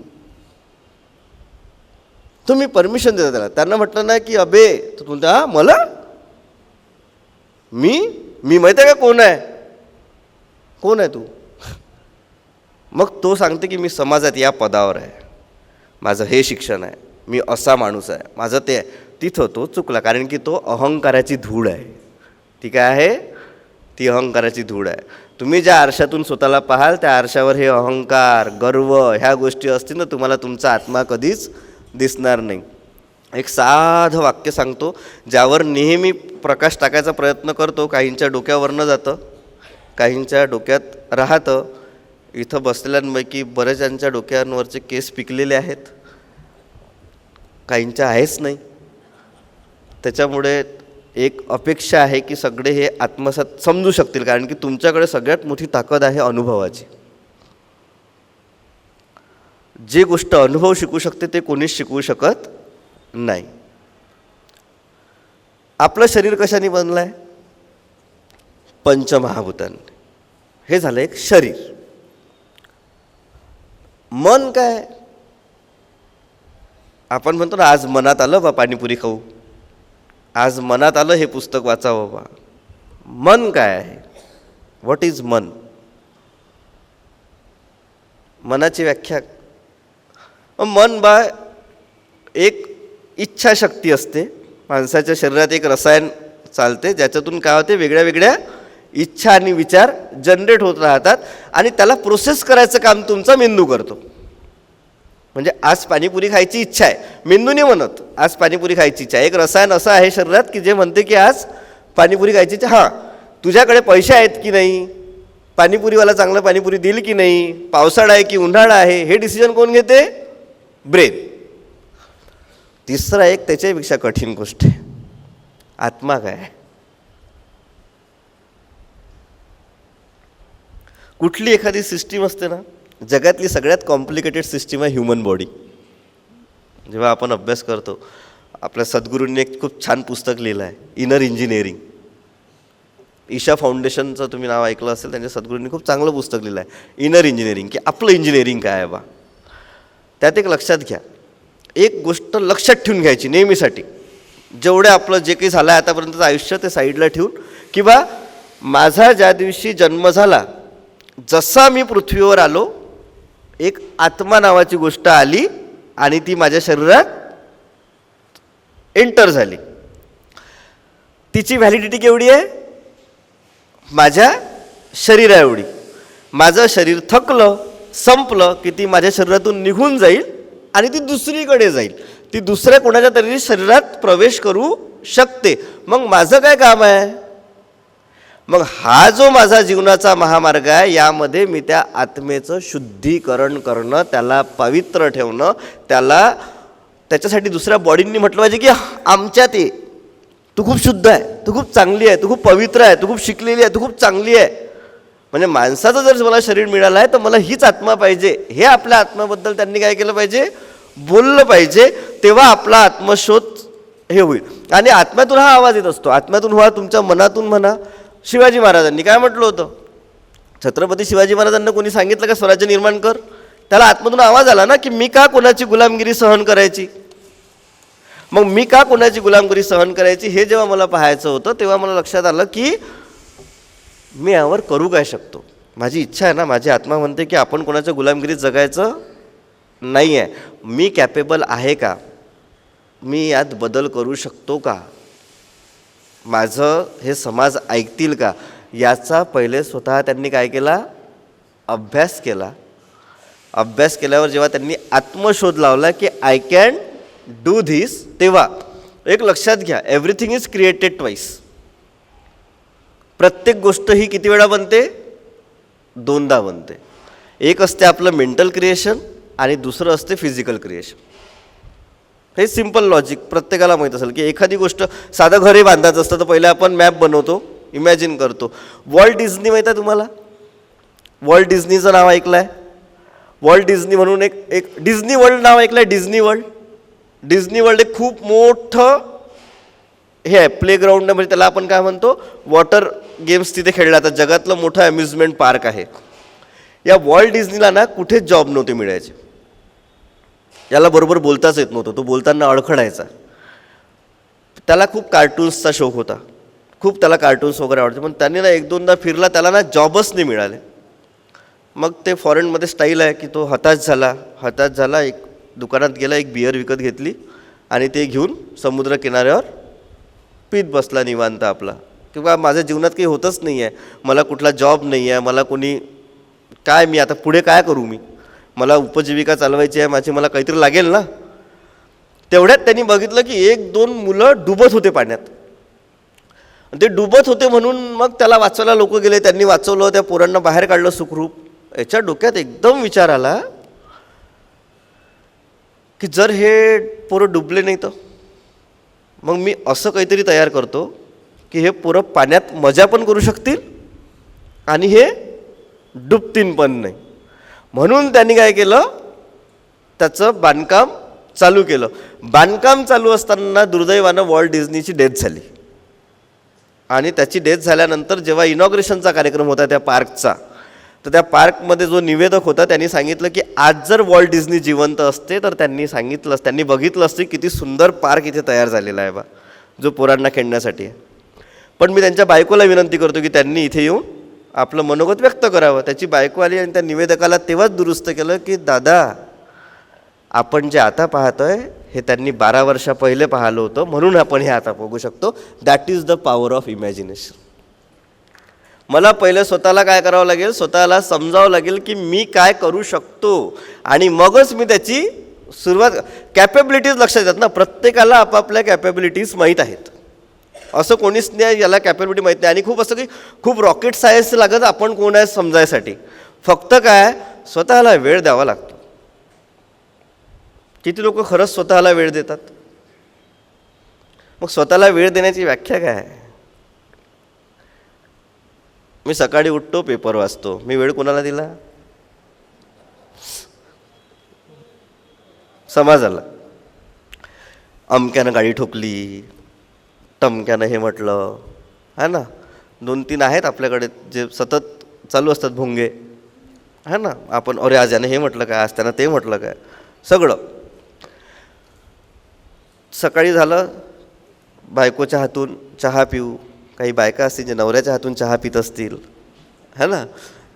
तुम्ही परमिशन देता त्याला. त्यांना म्हटलं ना की अबे तू तुमच्या मला मी माहिती आहे का कोण आहे, कोण आहे तू. मग तो सांगते की मी समाजात या पदावर आहे, माझं हे शिक्षण आहे, मी असा माणूस आहे, माझं ते आहे. तिथं तो चुकला, कारण की तो अहंकाराची धूळ आहे. ती काय आहे, ती अहंकाराची धूळ आहे. तुम्ही ज्या आरशातून स्वतःला पाहाल त्या आरशावर हे अहंकार, गर्व ह्या गोष्टी असतील ना, तुम्हाला तुमचा आत्मा कधीच दिसणार नाही. एक साधं वाक्य सांगतो ज्यावर नेहमी प्रकाश टाकायचा प्रयत्न करतो. काहींच्या डोक्यावरनं जातं, काहींच्या डोक्यात राहतं. इथं बसलेल्यांपैकी बऱ्याचांच्या डोक्यांवरचे केस पिकलेले आहेत, काहींच्या आहेच नाही. त्याच्यामुळे एक अपेक्षा आहे की सगळे हे आत्मसात समजू शकतील, कारण की तुमच्याकडे सगळ्यात मोठी ताकद आहे अनुभवाची. जे गोष्ट अनुभव शिकू शकते ते कोणीच शिकवू शकत नाही. आपलं शरीर कशाने बनलं आहे, पंचमहाभूतांनी. हे झालं एक शरीर. मन काय, आपण म्हणतो ना आज मनात आलं बा पाणीपुरी खाऊ, आज मनात आलं हे पुस्तक वाचावं बा. मन काय आहे, व्हॉट इज मन. मनाची व्याख्या, मन बा एक इच्छाशक्ती असते. माणसाच्या शरीरात एक रसायन चालते ज्याच्यातून काय होते, वेगळ्या वेगळ्या इच्छा आणि विचार जनरेट होत राहतात आणि त्याला प्रोसेस करायचं काम तुमचा मेंदू करतो. म्हणजे आज पाणीपुरी खायची इच्छा आहे, मेंदूने म्हणत आज पाणीपुरी खायची इच्छा आहे. एक रसायन असं आहे शरीरात की जे म्हणते की आज पाणीपुरी खायची इच्छा. हां, तुझ्याकडे पैसे आहेत की नाही, पाणीपुरीवाला चांगलं पाणीपुरी देईल की नाही, पावसाळा आहे की उन्हाळा आहे, हे डिसिजन कोण घेते, ब्रेन. तिसरा एक त्याच्यापेक्षा कठीण गोष्ट आहे, आत्मा काय. कुठली एखादी सिस्टीम असते ना, जगातली सगळ्यात कॉम्प्लिकेटेड सिस्टीम आहे ह्युमन बॉडी. जेव्हा आपण अभ्यास करतो, आपल्या सद्गुरूंनी एक खूप छान पुस्तक लिहिलं आहे, इनर इंजिनिअरिंग. ईशा फाउंडेशनचं तुम्ही नाव ऐकलं असेल, त्यांच्या सद्गुरूंनी खूप चांगलं पुस्तक लिहिलं आहे, इनर इंजिनिअरिंग, की आपलं इंजिनिअरिंग काय आहे बा. त्यात एक लक्षात घ्या, एक गोष्ट लक्षात ठेवून घ्यायची नेहमीसाठी. जेवढं आपलं जे काही झालं आहे आतापर्यंतचं आयुष्य ते साईडला ठेवून, की बा माझा ज्या दिवशी जन्म झाला, जसा मी पृथ्वीवर आलो, एक आत्मा नावाची गोष्ट आली आणि ती माझ्या शरीरात एंटर झाली. तिची व्हॅलिडिटी केवढी आहे, माझ्या शरीरा एवढी. माझं शरीर थकलं, संपलं की ती माझ्या शरीरातून निघून जाईल आणि ती दुसरीकडे जाईल, ती दुसऱ्या कोणाच्या तरी शरीरात प्रवेश करू शकते. मग माझं काय काम आहे, मग हा जो माझा जीवनाचा महामार्ग आहे, यामध्ये मी त्या आत्मेचं शुद्धीकरण करणं, त्याला पवित्र ठेवणं, त्याच्यासाठी दुसऱ्या बॉडींनी म्हटलं पाहिजे की आमच्यात ये, तू खूप शुद्ध आहे, तू खूप चांगली आहे, तू खूप पवित्र आहे, तू खूप शिकलेली आहे, तू खूप चांगली आहे. म्हणजे माणसाचं जर मला शरीर मिळालं आहे तर मला हीच आत्मा पाहिजे, हे आपल्या आत्म्याबद्दल त्यांनी काय केलं पाहिजे, बोललं पाहिजे. तेव्हा आपला आत्मशोध हे होईल. आणि आत्म्यातून हा आवाज येत असतो, आत्म्यातून व्हा, तुमच्या मनातून म्हणा. शिवाजी महाराजांनी काय म्हटलं होतं, छत्रपती शिवाजी महाराजांना कोणी सांगितलं का स्वराज्य निर्माण कर, त्याला आत्म्यातून आवाज आला ना की मी का कोणाची गुलामगिरी सहन करायची. मग मी का कोणाची गुलामगिरी सहन करायची हे जेव्हा मला पाहायचं होतं, तेव्हा मला लक्षात आलं की मी यावर करू काय शकतो. माझी इच्छा आहे ना, माझी आत्मा म्हणते की आपण कोणाच्या गुलामगिरीत जगायचं नाही आहे. मी कॅपेबल आहे का, मी यात बदल करू शकतो का, माझं हे समाज ऐकतील का, याचा पहिले स्वतः त्यांनी काय केला, अभ्यास केला. अभ्यास केल्यावर जेव्हा त्यांनी आत्मशोध लावला की आय कॅन डू धिस, तेव्हा एक लक्षात घ्या, एव्हरीथिंग इज क्रिएटेड ट्वाईस. प्रत्येक गोष्ट ही किती वेळा बनते, दोनदा बनते. एक असते आपलं मेंटल क्रिएशन आणि दुसरं असते फिजिकल क्रिएशन. हे सिम्पल लॉजिक प्रत्येकाला माहीत असेल की एखादी गोष्ट, साधं घरही बांधायचं असतं तर पहिले आपण मॅप बनवतो, इमॅजिन करतो. वॉल्ट डिझनी माहीत आहे तुम्हाला? वॉल्ट डिझनीचं नाव ऐकलं आहे? वॉल्ट डिझनी म्हणून एक डिझनी वर्ल्ड नाव ऐकलं आहे? Disney world. डिझनी वर्ल्ड एक खूप मोठं हे आहे, प्लेग्राऊंड, म्हणजे त्याला आपण काय म्हणतो, वॉटर गेम्स तिथे खेळले जातात. जगातलं मोठं अम्युजमेंट पार्क आहे. या वॉल्ट डिझनीला ना कुठेच जॉब नव्हते मिळायचे. याला बरोबर बोलताच येत नव्हतं, तो बोलताना अडखडायचा. त्याला खूप कार्टून्सचा शौक होता, खूप त्याला कार्टून्स वगैरे आवडते, पण त्यांनी ना एक दोनदा फिरला, त्याला ना जॉबच नाही मिळाले. मग ते फॉरेनमध्ये स्टाईल आहे की तो हताश झाला, एक दुकानात गेला, एक बियर विकत घेतली आणि ते घेऊन समुद्र किनाऱ्यावर पीत बसला निवांत आपला, किंवा माझ्या जीवनात काही होतच नाही आहे, मला कुठला जॉब नाही आहे, मला कोणी काय, मी आता पुढे काय करू, मला उपजीविका चालवायची आहे माझी, मला काहीतरी लागेल ना. तेवढ्यात त्यांनी बघितलं की एक दोन मुलं डुबत होते पाण्यात. ते डुबत होते म्हणून मग त्याला वाचवायला लोक गेले, त्यांनी वाचवलं, त्या पोरांना बाहेर काढलं सुखरूप. याच्या डोक्यात एकदम विचार आला की जर हे पोरं डुबले नाही तर मग मी असं काहीतरी तयार करतो की हे पोरं पाण्यात मजा पण करू शकतील आणि हे डुबतीन पण नाही. म्हणून त्यांनी काय केलं, त्याचं बांधकाम चालू केलं. बांधकाम चालू असताना दुर्दैवानं वॉल्ट डिझनीची डेथ झाली. आणि त्याची डेथ झाल्यानंतर जेव्हा इनॉग्रेशनचा कार्यक्रम होता त्या पार्कचा, तर त्या पार्कमध्ये जो निवेदक होता त्यांनी सांगितलं की आज जर वॉल्ट डिझनी जिवंत असते तर त्यांनी बघितलं असते किती सुंदर पार्क इथे तयार झालेला आहे बा, जो पोरांना खेळण्यासाठी आहे. पण मी त्यांच्या बायकोला विनंती करतो की त्यांनी इथे येऊन आपलं मनोगत व्यक्त करावं. त्याची बायको आली आणि त्या निवेदकाला तेव्हाच दुरुस्त केलं की दादा, आपण जे आता पाहतोय हे त्यांनी 12 वर्षा पहिले पाहिलं होतं, म्हणून आपण हे आता बघू शकतो. That is the power of imagination. मला पहिले स्वतःला काय करावं लागेल, स्वतःला समजावं लागेल की मी काय करू शकतो, आणि मगच मी त्याची सुरुवात. कॅपेबिलिटीज लक्षात येतात ना, प्रत्येकाला आपापल्या कॅपेबिलिटीज माहीत आहेत. असं कोणीच नाही याला कॅपेबिलिटी माहीत नाही. आणि खूप असं की खूप रॉकेट सायन्स लागत आपण कोण आहे समजायसाठी. फक्त काय, स्वतःला वेळ द्यावा लागतो. किती लोक खरंच स्वतःला वेळ देतात? मग स्वतःला वेळ देण्याची व्याख्या काय आहे? मी सकाळी उठतो, पेपर वाचतो, मी वेळ कोणाला दिला? समाजाला. अमक्यानं गाडी ठोकली, टमक्यानं हे म्हटलं, है ना, 2-3 आहेत आपल्याकडे जे सतत चालू असतात भोंगे, है ना. आपण अरे आज यानं हे म्हटलं काय, आज त्यानं ते म्हटलं काय, सगळं. सकाळी झालं, बायकोच्या हातून चहा पिऊ. काही बायका असतील जे नवऱ्याच्या हातून चहा पित असतील, है ना,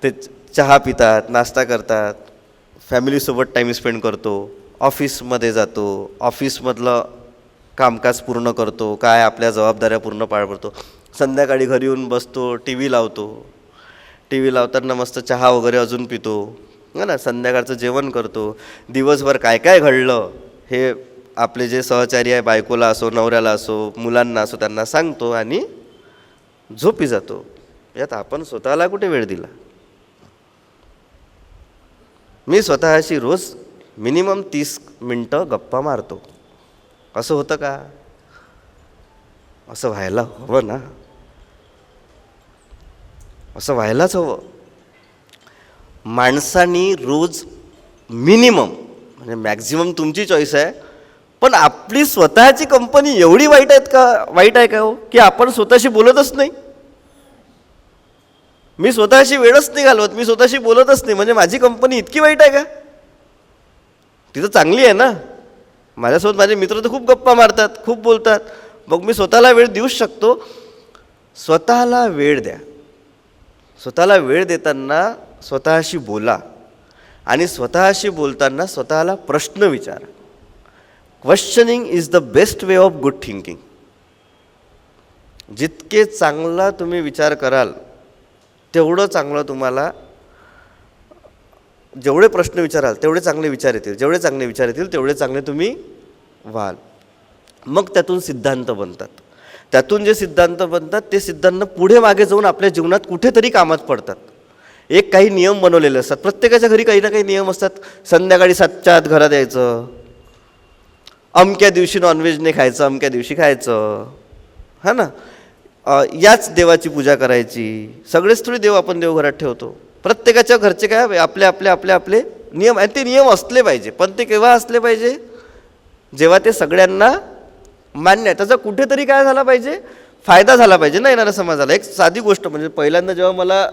ते चहा पितात, नाश्ता करतात, फॅमिलीसोबत टाईम स्पेंड करतो, ऑफिसमध्ये जातो, ऑफिसमधलं कामकाज पूर्ण करतो, काय आपल्या जबाबदाऱ्या पूर्ण पार पडतो. संध्याकाळी घरी येऊन बसतो, टी व्ही लावतो, टी व्ही लावताना मस्त चहा वगैरे अजून पितो, है ना. संध्याकाळचं जेवण करतो. दिवसभर काय काय घडलं हे आपले जे सहचारी आहे, बायकोला असो, नवऱ्याला असो, मुलांना असो, त्यांना सांगतो आणि झोपी जातो. यात आपण स्वतःला कुठे वेळ दिला? मी स्वतःशी रोज मिनिमम 30 मिनटं गप्पा मारतो. असं होतं का? असं व्हायला हवं ना, असं व्हायलाच हवं. माणसांनी रोज मिनिमम, म्हणजे मॅक्झिमम तुमची चॉईस आहे, पण आपली स्वतःची कंपनी एवढी वाईट आहे का हो, की आपण स्वतःशी बोलतच नाही. मी स्वतःशी वेळच नाही घालवत, मी स्वतःशी बोलतच नाही, म्हणजे माझी कंपनी इतकी वाईट आहे का? ती तर चांगली आहे ना. माझ्यासोबत माझे मित्र तर खूप गप्पा मारतात, खूप बोलतात, मग मी स्वतःला वेळ देऊच शकतो. स्वतःला वेळ द्या. स्वतःला वेळ देताना स्वतःशी बोला, आणि स्वतःशी बोलताना स्वतःला प्रश्न विचारा. Questioning is the best way of good thinking. जितके चांगला तुम्ही विचार कराल तेवढं चांगलं तुम्हाला, जेवढे प्रश्न विचाराल तेवढे चांगले विचार येतील, जेवढे चांगले विचार येतील तेवढे चांगले तुम्ही व्हाल. मग त्यातून सिद्धांत बनतात. त्यातून जे सिद्धांत बनतात ते सिद्धांत पुढे मागे जाऊन आपल्या जीवनात कुठेतरी कामात पडतात. एक काही नियम बनवलेले असतात. प्रत्येकाच्या घरी काही ना काही नियम असतात. संध्याकाळी 7च्या आत घरात यायचं, अमक्या दिवशी नॉनव्हेज नाही खायचं, अमक्या दिवशी खायचं, हा ना, याच देवाची पूजा करायची. सगळेच थोडी देव आपण देवघरात ठेवतो. प्रत्येकाच्या घरचे काय आपले आपले आपले आपले नियम आहेत. ते नियम असले पाहिजे, पण ते केव्हा असले पाहिजे, जेव्हा ते सगळ्यांना मान्य आहे. त्याचा कुठेतरी काय झाला पाहिजे, फायदा झाला पाहिजे ना येणाऱ्या समाजाला. एक साधी गोष्ट म्हणजे पहिल्यांदा जेव्हा मला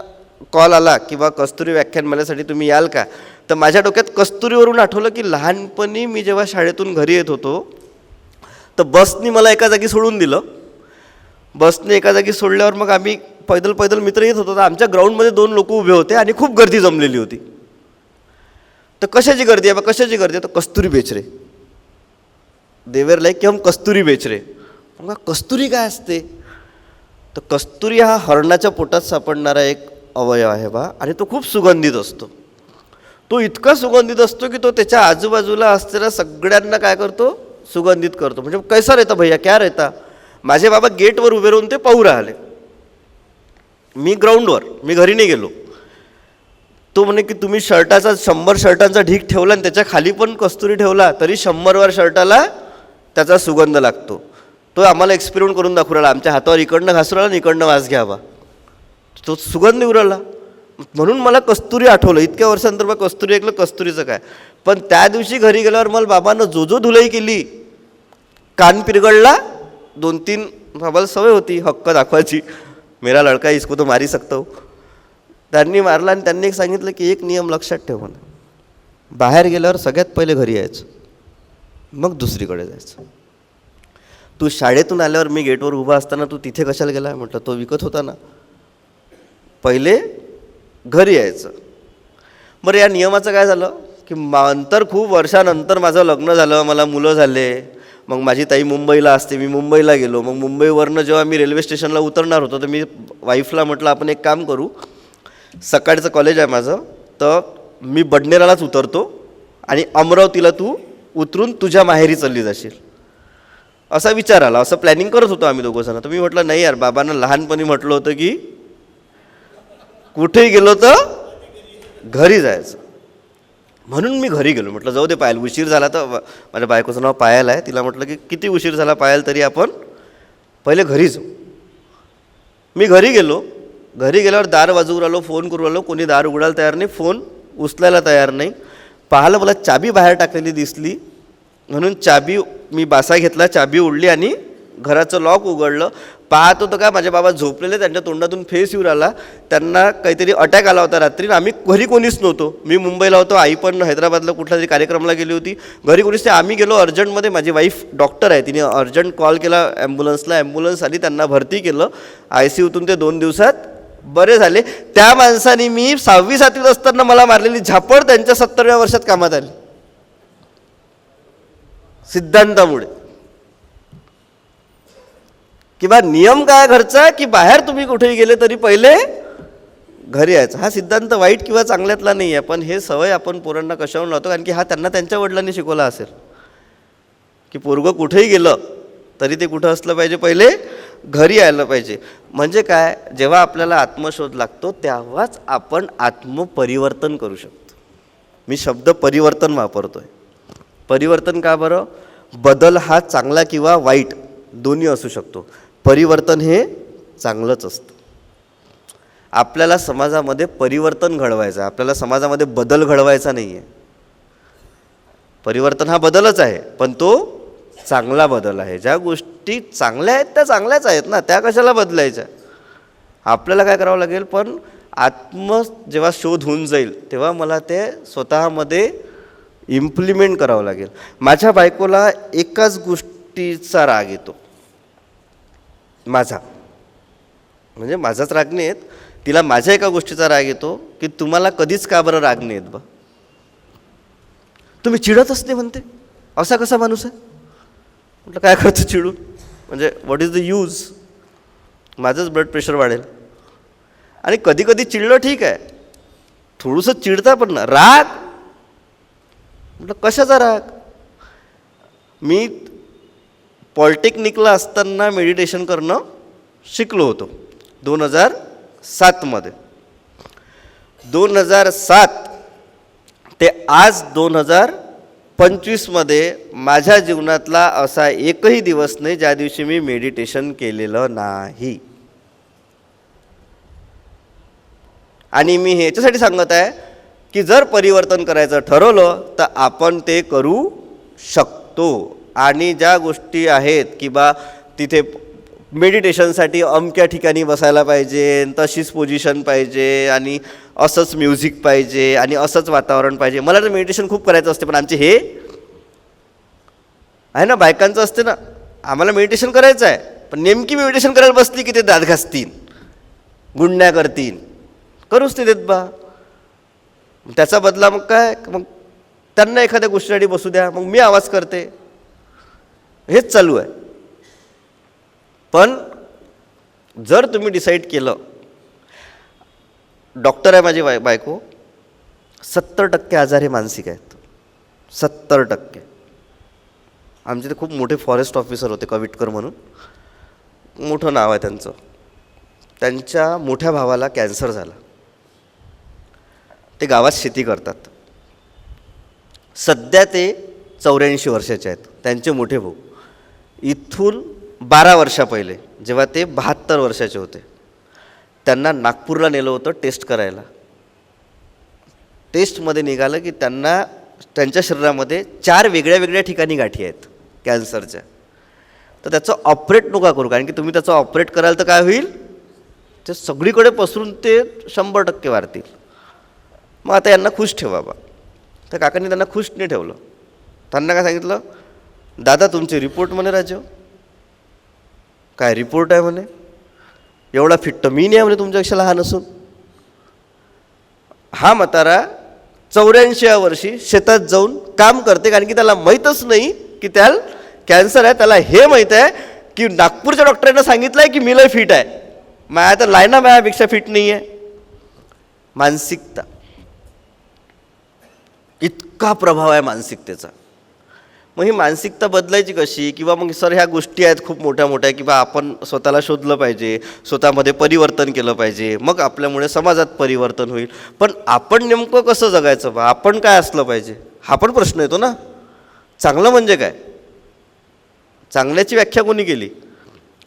कॉल आला की बा कस्तुरी व्याख्यान मालेसाठी तुम्ही याल का, तर माझ्या डोक्यात कस्तुरीवरून आठवलं की लहानपणी मी जेव्हा शाळेतून घरी येत होतो तर बसनी मला एका जागी सोडून दिलं. बसने एका जागी सोडल्यावर मग आम्ही पैदल पैदल मित्र येत होतो. तर आमच्या ग्राउंडमध्ये 2 लोक उभे होते आणि खूप गर्दी जमलेली होती. तर कशाची गर्दी आहे बा, कशाची गर्दी आहे, तर कस्तुरी बेच रे, देवर लाईक की हम कस्तुरी बेच रे. मग कस्तुरी काय असते, तर कस्तुरी हा हरणाच्या पोटात सापडणारा एक अवयव आहे बा, आणि तो खूप सुगंधित असतो. तो इतका सुगंधित असतो की तो त्याच्या आजूबाजूला असलेल्या सगळ्यांना काय करतो, सुगंधित करतो. म्हणजे कैसा रहता भैया, क्या रहता. माझे बाबा गेटवर उभे राहून ते पाहू राहिले. मी ग्राउंडवर, मी घरी नाही गेलो. तो म्हणे की तुम्ही शर्टाचा 100 शर्टांचा ढीक ठेवला आणि त्याच्या खाली पण कस्तुरी ठेवला तरी 100 शर्टाला त्याचा सुगंध लागतो. तो आम्हाला एक्सपेरिमेंट करून दाखवू राहिला. आमच्या हातावर इकडनं घासू राहिला आणि इकडनं वास घ्यावा, तो सुगंध येऊ राहिला. म्हणून मला कस्तुरी आठवलं. इतक्या वर्षानंतर मग कस्तुरी ऐकलं, कस्तुरीचं काय. पण त्या दिवशी घरी गेल्यावर मला बाबांना जो धुलाई केली, कान पिरगडला 2-3. बाबाला सवय होती हक्क दाखवायची, मेरा लडका इसको तो मारी सकता हूं. त्यांनी मारला आणि त्यांनी एक सांगितलं की एक नियम लक्षात ठेव म्हणा, बाहेर गेल्यावर सगळ्यात पहिले घरी यायचं, मग दुसरीकडे जायचं. तू शाळेतून आल्यावर मी गेटवर उभा असताना तू तिथे कशाला गेला, म्हटलं तो विकत होता ना, पहिले घरी यायचं. बरं, या नियमाचं काय झालं की नंतर खूप वर्षानंतर माझं लग्न झालं, मला मुलं झाले. मग माझी ताई मुंबईला असते, मी मुंबईला गेलो. मग मुंबईवरनं जेव्हा मी रेल्वे स्टेशनला उतरणार होतो तर मी वाईफला म्हटलं आपण एक काम करू, सकाळचं कॉलेज आहे माझं, तर मी बडनेरालाच उतरतो आणि अमरावतीला तू उतरून तुझ्या माहेरी चालली जाशील, असा विचार आला. असं प्लॅनिंग करत होतो आम्ही दोघंजणं. तर मी म्हटलं नाही यार, बाबांना लहानपणी म्हटलं होतं की कुठेही गेलो तर घरी जायचं, म्हणून मी घरी गेलो. म्हटलं जाऊ दे पायल, उशीर झाला तर, माझ्या बायकोचं नाव पायल आहे, तिला म्हटलं की किती उशीर झाला पायल तरी आपण पहिले घरी जाऊ. मी घरी गेलो. घरी गेल्यावर दार वाजवून आलो, फोन करू आलो, कोणी दार उघडायला तयार नाही, फोन उचलायला तयार नाही. पाहिलं मला चाबी बाहेर टाकलेली दिसली, म्हणून चाबी मी बासा घेतला, चाबी उडली आणि घराचं लॉक उघडलं. पाहत होतं का माझे बाबा झोपलेले, त्यांच्या तोंडातून फेस येऊ राहिला. त्यांना काहीतरी अटॅक आला होता रात्री. आम्ही घरी कोणीच नव्हतो, मी मुंबईला होतो, आई पण हैदराबादला कुठल्या तरी कार्यक्रमाला गेली होती, घरी कोणीच नाही. आम्ही गेलो अर्जंटमध्ये. माझी वाईफ डॉक्टर आहे, तिने अर्जंट कॉल केला ॲम्ब्युलन्सला, ॲम्ब्युलन्स आली, त्यांना भरती केलं ICUतून. ते 2 दिवसात बरे झाले. त्या माणसाने मी 6वी-7वीत असताना मला मारलेली झापड त्यांच्या 70व्या वर्षात कामात आली, सिद्धांतामुळे. किंवा नियम काय घरचा की बाहेर तुम्ही कुठेही गेले तरी पहिले घरी यायचं. हा सिद्धांत वाईट किंवा चांगल्यातला नाही आहे, पण हे सवय आपण पोरांना कशावरून लावतो, कारण की हा त्यांना त्यांच्या वडिलांनी शिकवला असेल की पोरगं कुठेही गेलं तरी ते कुठं असलं पाहिजे, पहिले घरी यायला पाहिजे. म्हणजे काय, जेव्हा आपल्याला आत्मशोध लागतो तेव्हाच आपण आत्मपरिवर्तन करू शकतो. मी शब्द परिवर्तन वापरतोय. परिवर्तन का बरं, बदल हा चांगला किंवा वाईट दोन्ही असू शकतो. परिवर्तन हे चांगलंच असतं. आपल्याला समाजामध्ये परिवर्तन घडवायचं आहे, आपल्याला समाजामध्ये बदल घडवायचा नाही आहे. परिवर्तन हा बदलच आहे, पण तो चांगला बदल आहे. ज्या गोष्टी चांगल्या आहेत त्या चांगल्याच आहेत ना, त्या कशाला बदलायच्या. आपल्याला काय करावं लागेल, पण जेव्हा शोध होऊन जाईल तेव्हा मला ते स्वतःमध्ये इम्प्लिमेंट करावं लागेल. माझ्या बायकोला एकाच गोष्टीचा राग येतो, माझा म्हणजे माझाच राग नाही येत, तिला माझ्या एका गोष्टीचा राग येतो की तुम्हाला कधीच का बरं राग नाही येत बा, तुम्ही चिडतच नाही म्हणते, असा कसा माणूस आहे. म्हटलं काय करतो चिडून, म्हणजे व्हॉट इज द यूज, माझंच ब्लड प्रेशर वाढेल. आणि कधी कधी चिडलं ठीक आहे, थोडंसं चिडता पण ना, राग म्हटलं कशाचा राग. मी पॉलिटेक्निकला असताना मेडिटेशन करणं शिकलो होतो 2007 2007 ते आज 2025 माझ्या जीवनातला असा एकही दिवस नाही ज्या दिवशी मी मेडिटेशन केलेलं नाही. आणि मी ह्याच्यासाठी सांगत आहे की जर परिवर्तन करायचं ठरवलं तर आपण ते करू शकतो. आणि ज्या गोष्टी आहेत की बा तिथे मेडिटेशनसाठी अमक्या ठिकाणी बसायला पाहिजे, तशीच पोझिशन पाहिजे आणि असंच म्युझिक पाहिजे आणि असंच वातावरण पाहिजे. मला तर मेडिटेशन खूप करायचं असते, पण आमचे हे आहे ना, बायकांचं असते ना, आम्हाला मेडिटेशन करायचं आहे, पण नेमकी मेडिटेशन करायला बसली की ते दात घासतील, गुंड्या करतील, करूच ते देत बा. त्याचा बदला मग काय, मग त्यांना एखाद्या गोष्टीसाठी बसू द्या, मग मी आवाज करते, हेच चालू आहे. पण जर तुम्ही डिसाईड केलं, डॉक्टर आहे माझी बायको, 70% आजार हे मानसिक आहेत, 70%. आमचे ते खूप मोठे फॉरेस्ट ऑफिसर होते, कविटकर म्हणून, मोठं नाव आहे त्यांचं. त्यांच्या मोठ्या भावाला कॅन्सर झाला. ते गावात शेती करतात. सध्या ते 84 वर्षाचे आहेत. त्यांचे मोठे भाऊ इथून 12 वर्षा पहिले जेव्हा ते 72 वर्षाचे होते, त्यांना नागपूरला नेलं होतं टेस्ट करायला. टेस्टमध्ये निघालं की त्यांना त्यांच्या शरीरामध्ये 4 वेगळ्या ठिकाणी गाठी आहेत कॅन्सरच्या. तर त्याचं ऑपरेट नका करू, कारण की तुम्ही त्याचं ऑपरेट कराल तर काय होईल, ते सगळीकडे पसरून ते 100% वाढतील. मग आता यांना खुश ठेवा बा. तर काकांनी त्यांना खुश नाही ठेवलं. त्यांना काय सांगितलं, दादा तुमचे रिपोर्ट म्हणे राजीव, काय रिपोर्ट आहे म्हणे, एवढा फिट तर मी नाही म्हणे तुमच्यापेक्षा लहान असून. हा म्हातारा 84व्या वर्षी शेतात जाऊन काम करते, कारण की त्याला माहीतच नाही की त्याला कॅन्सर आहे. त्याला हे माहीत आहे की नागपूरच्या डॉक्टरांना सांगितलं आहे की मी लय फिट आहे, माया तर लायना मायापेक्षा फिट नाही आहे. मानसिकता, इतका प्रभाव आहे मानसिकतेचा. मग ही मानसिकता बदलायची कशी, किंवा मग सर ह्या गोष्टी आहेत खूप मोठ्या किंवा आपण स्वतःला शोधलं पाहिजे, स्वतःमध्ये परिवर्तन केलं पाहिजे, मग आपल्यामुळे समाजात परिवर्तन होईल. पण आपण नेमकं कसं जगायचं बा, आपण काय असलं पाहिजे, हा पण प्रश्न येतो ना. चांगलं म्हणजे काय, चांगल्याची व्याख्या कोणी केली.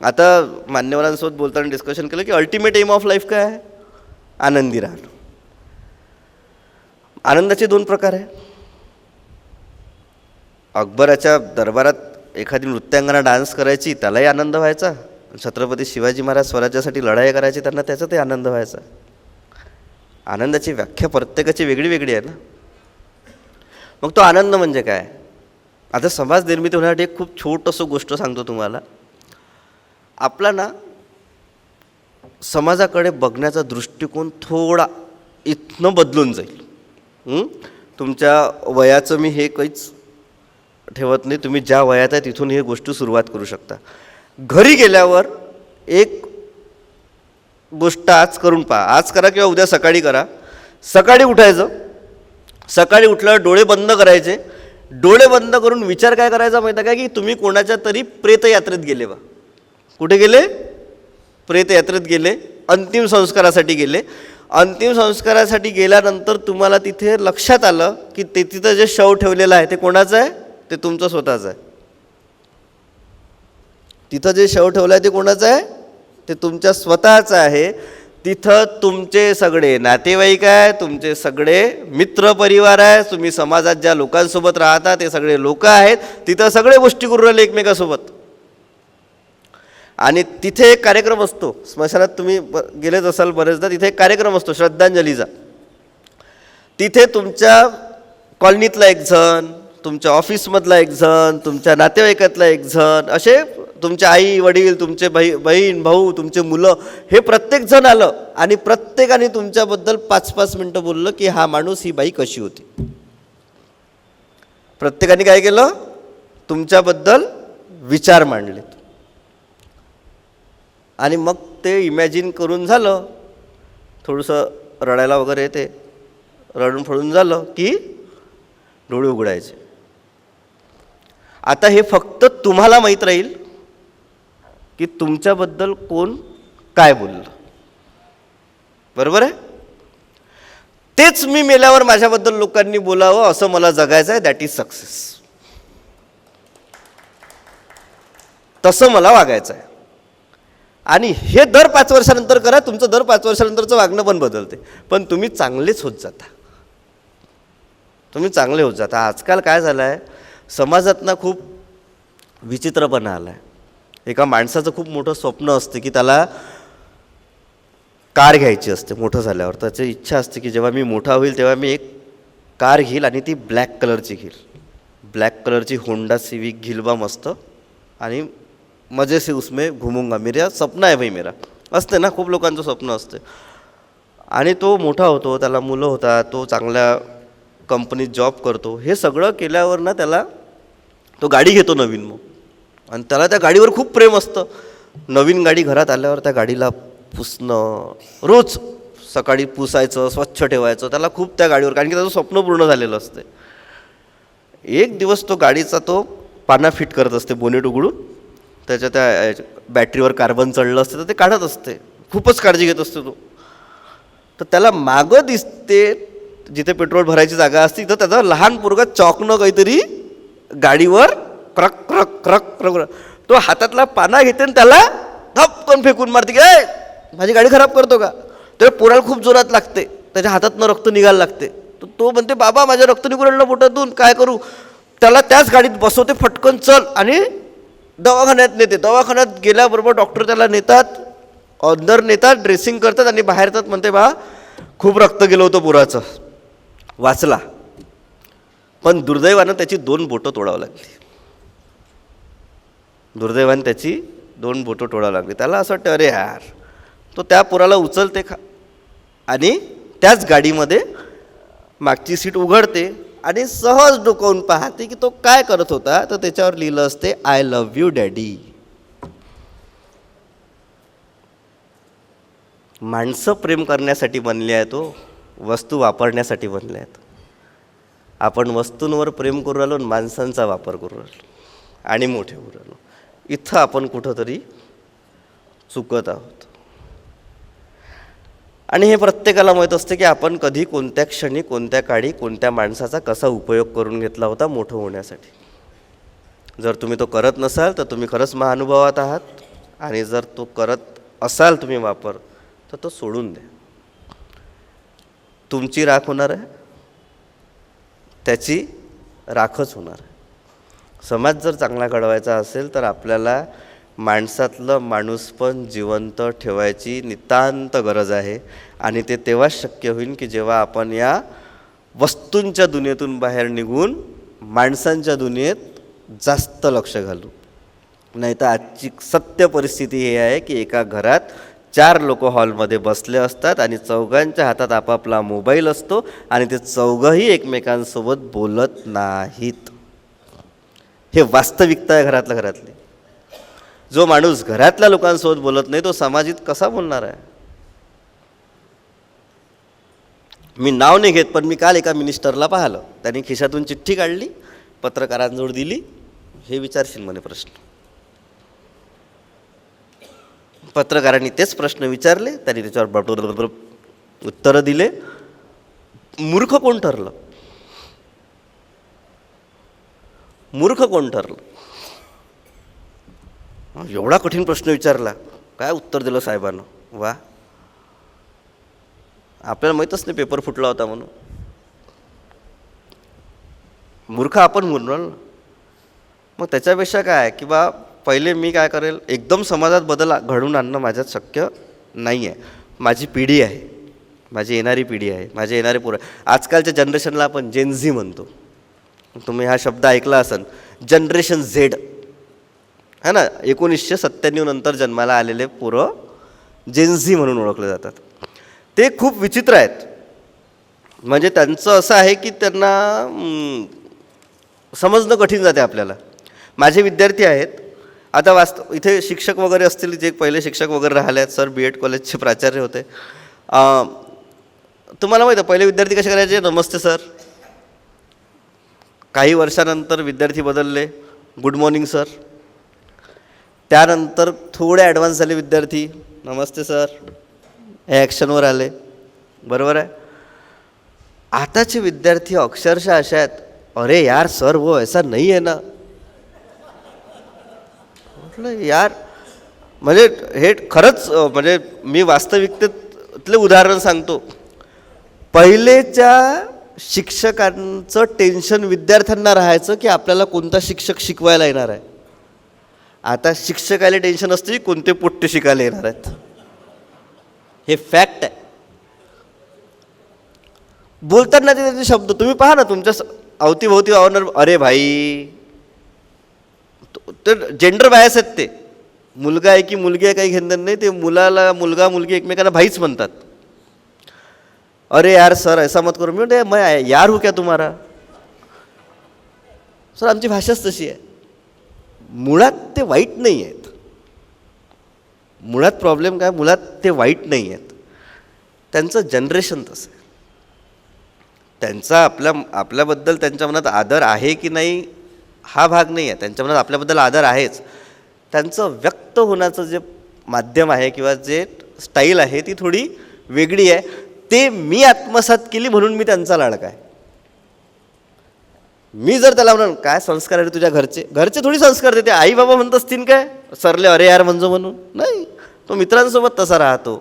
आता मान्यवरांसोबत बोलताना डिस्कशन केलं की अल्टिमेट एम ऑफ लाईफ काय आहे, आनंदी राहणं. आनंदाचे 2 प्रकार आहे. अकबराच्या दरबारात एखादी नृत्यांगना डान्स करायची, त्यालाही आनंद व्हायचा. छत्रपती शिवाजी महाराज स्वराज्यासाठी लढाई करायची, त्यांना त्याचाही आनंद व्हायचा. आनंदाची व्याख्या प्रत्येकाची वेगळी आहे ना. मग तो आनंद म्हणजे काय. आता समाज निर्मिती होण्यासाठी एक खूप छोटंसं गोष्ट सांगतो तुम्हाला. आपला ना समाजाकडे बघण्याचा दृष्टिकोन थोडा इथनं बदलून जाईल. तुमच्या वयाचं मी हे काहीच ठेवत नाही, तुम्ही ज्या वयात आहे तिथून ही गोष्ट सुरुवात करू शकता. घरी गेल्यावर एक गोष्ट आज करून पहा, आज करा किंवा उद्या सकाळी करा. सकाळी उठायचं, सकाळी उठल्यावर डोळे बंद करायचे. डोळे बंद करून विचार काय करायचा माहिती आहे का, की तुम्ही कोणाच्या तरी प्रेतयात्रेत गेले बा. कुठे गेले, प्रेतयात्रेत गेले, अंतिम संस्कारासाठी गेले. अंतिम संस्कारासाठी गेल्यानंतर तुम्हाला तिथे लक्षात आलं की ते तिथं जे शव ठेवलेलं आहे ते कोणाचं आहे, ते तुमचं स्वतःचं आहे. तिथं जे शव ठेवलं आहे ते कोणाचं आहे, ते तुमच्या स्वतःचं आहे. तिथं तुमचे सगळे नातेवाईक आहे, तुमचे सगळे मित्र परिवार आहे, तुम्ही समाजात ज्या लोकांसोबत राहता ते सगळे लोक आहेत. तिथं सगळे गोष्टी करू राहिले एकमेकासोबत. आणि तिथे एक कार्यक्रम असतो, स्मशानात तुम्ही गेलेच असाल बरेचदा, तिथे एक कार्यक्रम असतो श्रद्धांजलीचा. तिथे तुमच्या कॉलनीतला एक जण, तुमच्या ऑफिसमधला एक जण, तुमच्या नातेवाईकातला एक जण, असे तुमचे आई वडील, तुमचे बहीण भाऊ, तुमचे मुलं, हे प्रत्येक जण आलं आणि प्रत्येकाने तुमच्याबद्दल 5-5 मिनटं बोललं की हा माणूस ही बाई कशी होती. प्रत्येकाने काय केलं, तुमच्याबद्दल विचार मांडलेत. आणि मग ते इमॅजिन करून झालं थोडंसं रडायला वगैरे येते, रडून फडून झालं की डोळे उघडायचे. आता हे फक्त तुम्हाला माहीत राहील की तुमच्याबद्दल कोण काय बोललं, बरोबर आहे. तेच मी मेल्यावर माझ्याबद्दल लोकांनी बोलावं असं मला जगायचं आहे. That is success. तसं मला वागायचं आहे. आणि हे दर 5 वर्षानंतर करा. तुमचं दर 5 वर्षानंतरचं वागणं पण बदलते, पण तुम्ही चांगलेच होत जाता. तुम्ही चांगले होत जाता. आजकाल काय झालं आहे, समाजात ना खूप विचित्रपणा आला आहे. एका माणसाचं खूप मोठं स्वप्न असतं की त्याला कार घ्यायची असते. मोठं झाल्यावर त्याची इच्छा असते की जेव्हा मी मोठा होईल तेव्हा मी एक कार घेईल आणि ती ब्लॅक कलरची घेईल. ब्लॅक कलरची होंडा सिविक घेईल बा मस्त, आणि मजे से उसमें घुमूंगा. मेरा सपना आहे भाई मेरा. असते ना, खूप लोकांचं स्वप्न असते. आणि तो मोठा होतो, त्याला मुलं होतात, तो चांगल्या कंपनीत जॉब करतो. हे सगळं केल्यावर ना त्याला तो गाडी घेतो नवीन मग, आणि त्याला त्या गाडीवर खूप प्रेम असतं. नवीन गाडी घरात आल्यावर त्या गाडीला पुसणं, रोज सकाळी पुसायचं, स्वच्छ ठेवायचं, त्याला खूप त्या गाडीवर, कारण की त्याचं स्वप्न पूर्ण झालेलं असते. एक दिवस तो गाडीचा तो पाना फिट करत असते, बोनेट उघडून त्याच्या त्या बॅटरीवर कार्बन चढलं असते तर ते काढत असते. खूपच काळजी घेत असतो तो. तर त्याला मागं दिसते जिथे पेट्रोल भरायची जागा असते तिथं त्याचा लहान पोरगा चॉकनं काहीतरी गाडीवर क्रक क्रक क्रक क्रक, तो हातातला पाना घेते आणि त्याला धपकन फेकून मारते की माझी गाडी खराब करतो का. त्याला पोराला खूप जोरात लागते, त्याच्या हातातनं रक्त निघायला लागते. तर तो म्हणते बाबा माझ्या रक्त निघून राहिलं पोटातून, काय करू. त्याला त्याच गाडीत बसवते, फटकन चल आणि दवाखान्यात नेते. दवाखान्यात गेल्याबरोबर डॉक्टर त्याला नेतात, अंदर नेतात, ड्रेसिंग करतात आणि बाहेर येतात. म्हणते बा खूप रक्त गेलं होतं पोराचं, वाचला. पण दुर्दैवानं त्याची 2 बोटं तोडावं लागली. दुर्दैवानं त्याची 2 बोटं तोडावं लागली. त्याला असं वाटतं अरे यार. तो त्या पोराला उचलते आणि त्याच गाडीमध्ये मागची सीट उघडते आणि सहज डोकावून पाहते की तो काय करत होता. तर त्याच्यावर लिहिलं असते आय लव्ह यू डॅडी. माणसं प्रेम करण्यासाठी बनले आहेत, तो वस्तू वापरण्यासाठी बनले आहेत. आपण वस्तूंवर प्रेम करू राहिलो, माणसांचा वापर करू राहिलो आणि मोठे होऊ राहिलो. इथं आपण कुठंतरी चुकत आहोत. आणि हे प्रत्येकाला माहीत असते की आपण कधी, कोणत्या क्षणी, कोणत्या काळी, कोणत्या माणसाचा कसा उपयोग करून घेतला होता मोठं होण्यासाठी. जर तुम्ही तो करत नसाल तर तुम्ही खरंच महानुभावात आहात, आणि जर तो करत असाल तुम्ही वापर, तर तो सोडून द्या. तुमची राख होणार आहे, त्याची राखच होणार आहे. समाज जर चांगला घडवायचा असेल तर आपल्याला माणसातलं माणूसपण जिवंत ठेवायची नितांत गरज आहे. आणि ते तेव्हाच शक्य होईल की जेव्हा आपण या वस्तूंच्या दुनियेतून बाहेर निघून माणसांच्या दुनियेत जास्त लक्ष घालू. नाही तर आजची सत्य परिस्थिती हे आहे की एका घरात 4 लोक हॉलमध्ये बसले असतात आणि चौघांच्या हातात आपापला मोबाईल असतो आणि ते चौघंही एकमेकांसोबत बोलत नाहीत. हे वास्तविकता आहे घरातली. जो माणूस घरातल्या लोकांसोबत बोलत नाही तो समाजित कसा बोलणार आहे. मी नाव नाही घेत, पण मी काल एका मिनिस्टरला पाहिलं, त्यांनी खिशातून चिठ्ठी काढली, पत्रकारांजवळ दिली. हे विचारशील म्हणे प्रश्न. पत्रकारांनी तेच प्रश्न विचारले, त्यांनी त्याच्यावर उत्तरं दिले. मूर्ख कोण ठरलं? मूर्ख कोण ठरलं? एवढा कठीण प्रश्न विचारला, काय उत्तर दिलं साहेबांना. वा, आपल्याला माहीतच नाही पेपर फुटला होता म्हणून. मूर्ख आपण म्हणून. मग त्याच्यापेक्षा काय की बा पहिले मी काय करेल, एकदम समाजात बदल घडवून आणणं माझ्यात शक्य नाही आहे. माझी पिढी आहे, माझी येणारी पिढी आहे, माझे येणारे पोरं. आजकालच्या जनरेशनला आपण जेनझी म्हणतो. तुम्ही हा शब्द ऐकला असेल, जनरेशन झेड है ना. 1997 नंतर जन्माला आलेले पोरं जेनझी म्हणून ओळखले जातात. ते खूप विचित्र आहेत. म्हणजे त्यांचं असं आहे की त्यांना समजणं कठीण जाते आपल्याला. माझे विद्यार्थी आहेत आता इथे शिक्षक वगैरे असतील, जे पहिले शिक्षक वगैरे राहिले आहेत, सर BEd कॉलेजचे प्राचार्य होते. तुम्हाला माहिती आहे पहिले विद्यार्थी कसे करायचे? नमस्ते सर. काही वर्षानंतर विद्यार्थी बदलले, गुड मॉर्निंग सर. त्यानंतर थोडे ॲडव्हान्स झाले विद्यार्थी, नमस्ते सर, हे ॲक्शनवर आले. बरोबर आहे. आताचे विद्यार्थी अक्षरशः अशा आहेत, अरे यार सर वो ऐसा नहीं है ना. म्हटलं यार, म्हणजे हे खरंच म्हणजे मी वास्तविकतेतले उदाहरण सांगतो. पहिलेच्या शिक्षकांचं टेन्शन विद्यार्थ्यांना राहायचं की आपल्याला कोणता शिक्षक शिकवायला येणार आहे. आता शिक्षकाला टेन्शन असते की कोणते पोट्टे शिकायला येणार आहेत. हे फॅक्ट आहे. बोलताना ते शब्द तुम्ही पहा ना, तुमच्या अवतीभोवती वावरणार, अरे भाई, तर जेंडर बायस आहेत ते. मुलगा आहे की मुलगी आहे काही घेणं नाही, ते मुलाला मुलगा मुलगी एकमेकांना भाईच म्हणतात. अरे यार सर ऐसा मत करो. मैं यार हूँ क्या तुम्हारा? सर आमची भाषाच तशी आहे. मुळात ते वाईट नाही आहेत. मुळात प्रॉब्लेम काय? मुळात ते वाईट नाही आहेत. त्यांचं जनरेशन तसं आहे. त्यांचा आपल्याबद्दल त्यांच्या मनात आदर आहे की नाही हा भाग नाही आहे. त्यांच्या मनात आपल्याबद्दल आदर आहेच. त्यांचं व्यक्त होण्याचं जे माध्यम आहे किंवा जे स्टाईल आहे ती थोडी वेगळी आहे. ते मी आत्मसात केली म्हणून मी त्यांचा लाडका आहे. मी जर त्याला म्हणाल काय संस्कार आहे तुझ्या घरचे थोडी संस्कार देते. आई बाबा म्हणत असतील काय सरले अरे यार म्हणजे म्हणून? नाही, तो मित्रांसोबत तसा राहतो.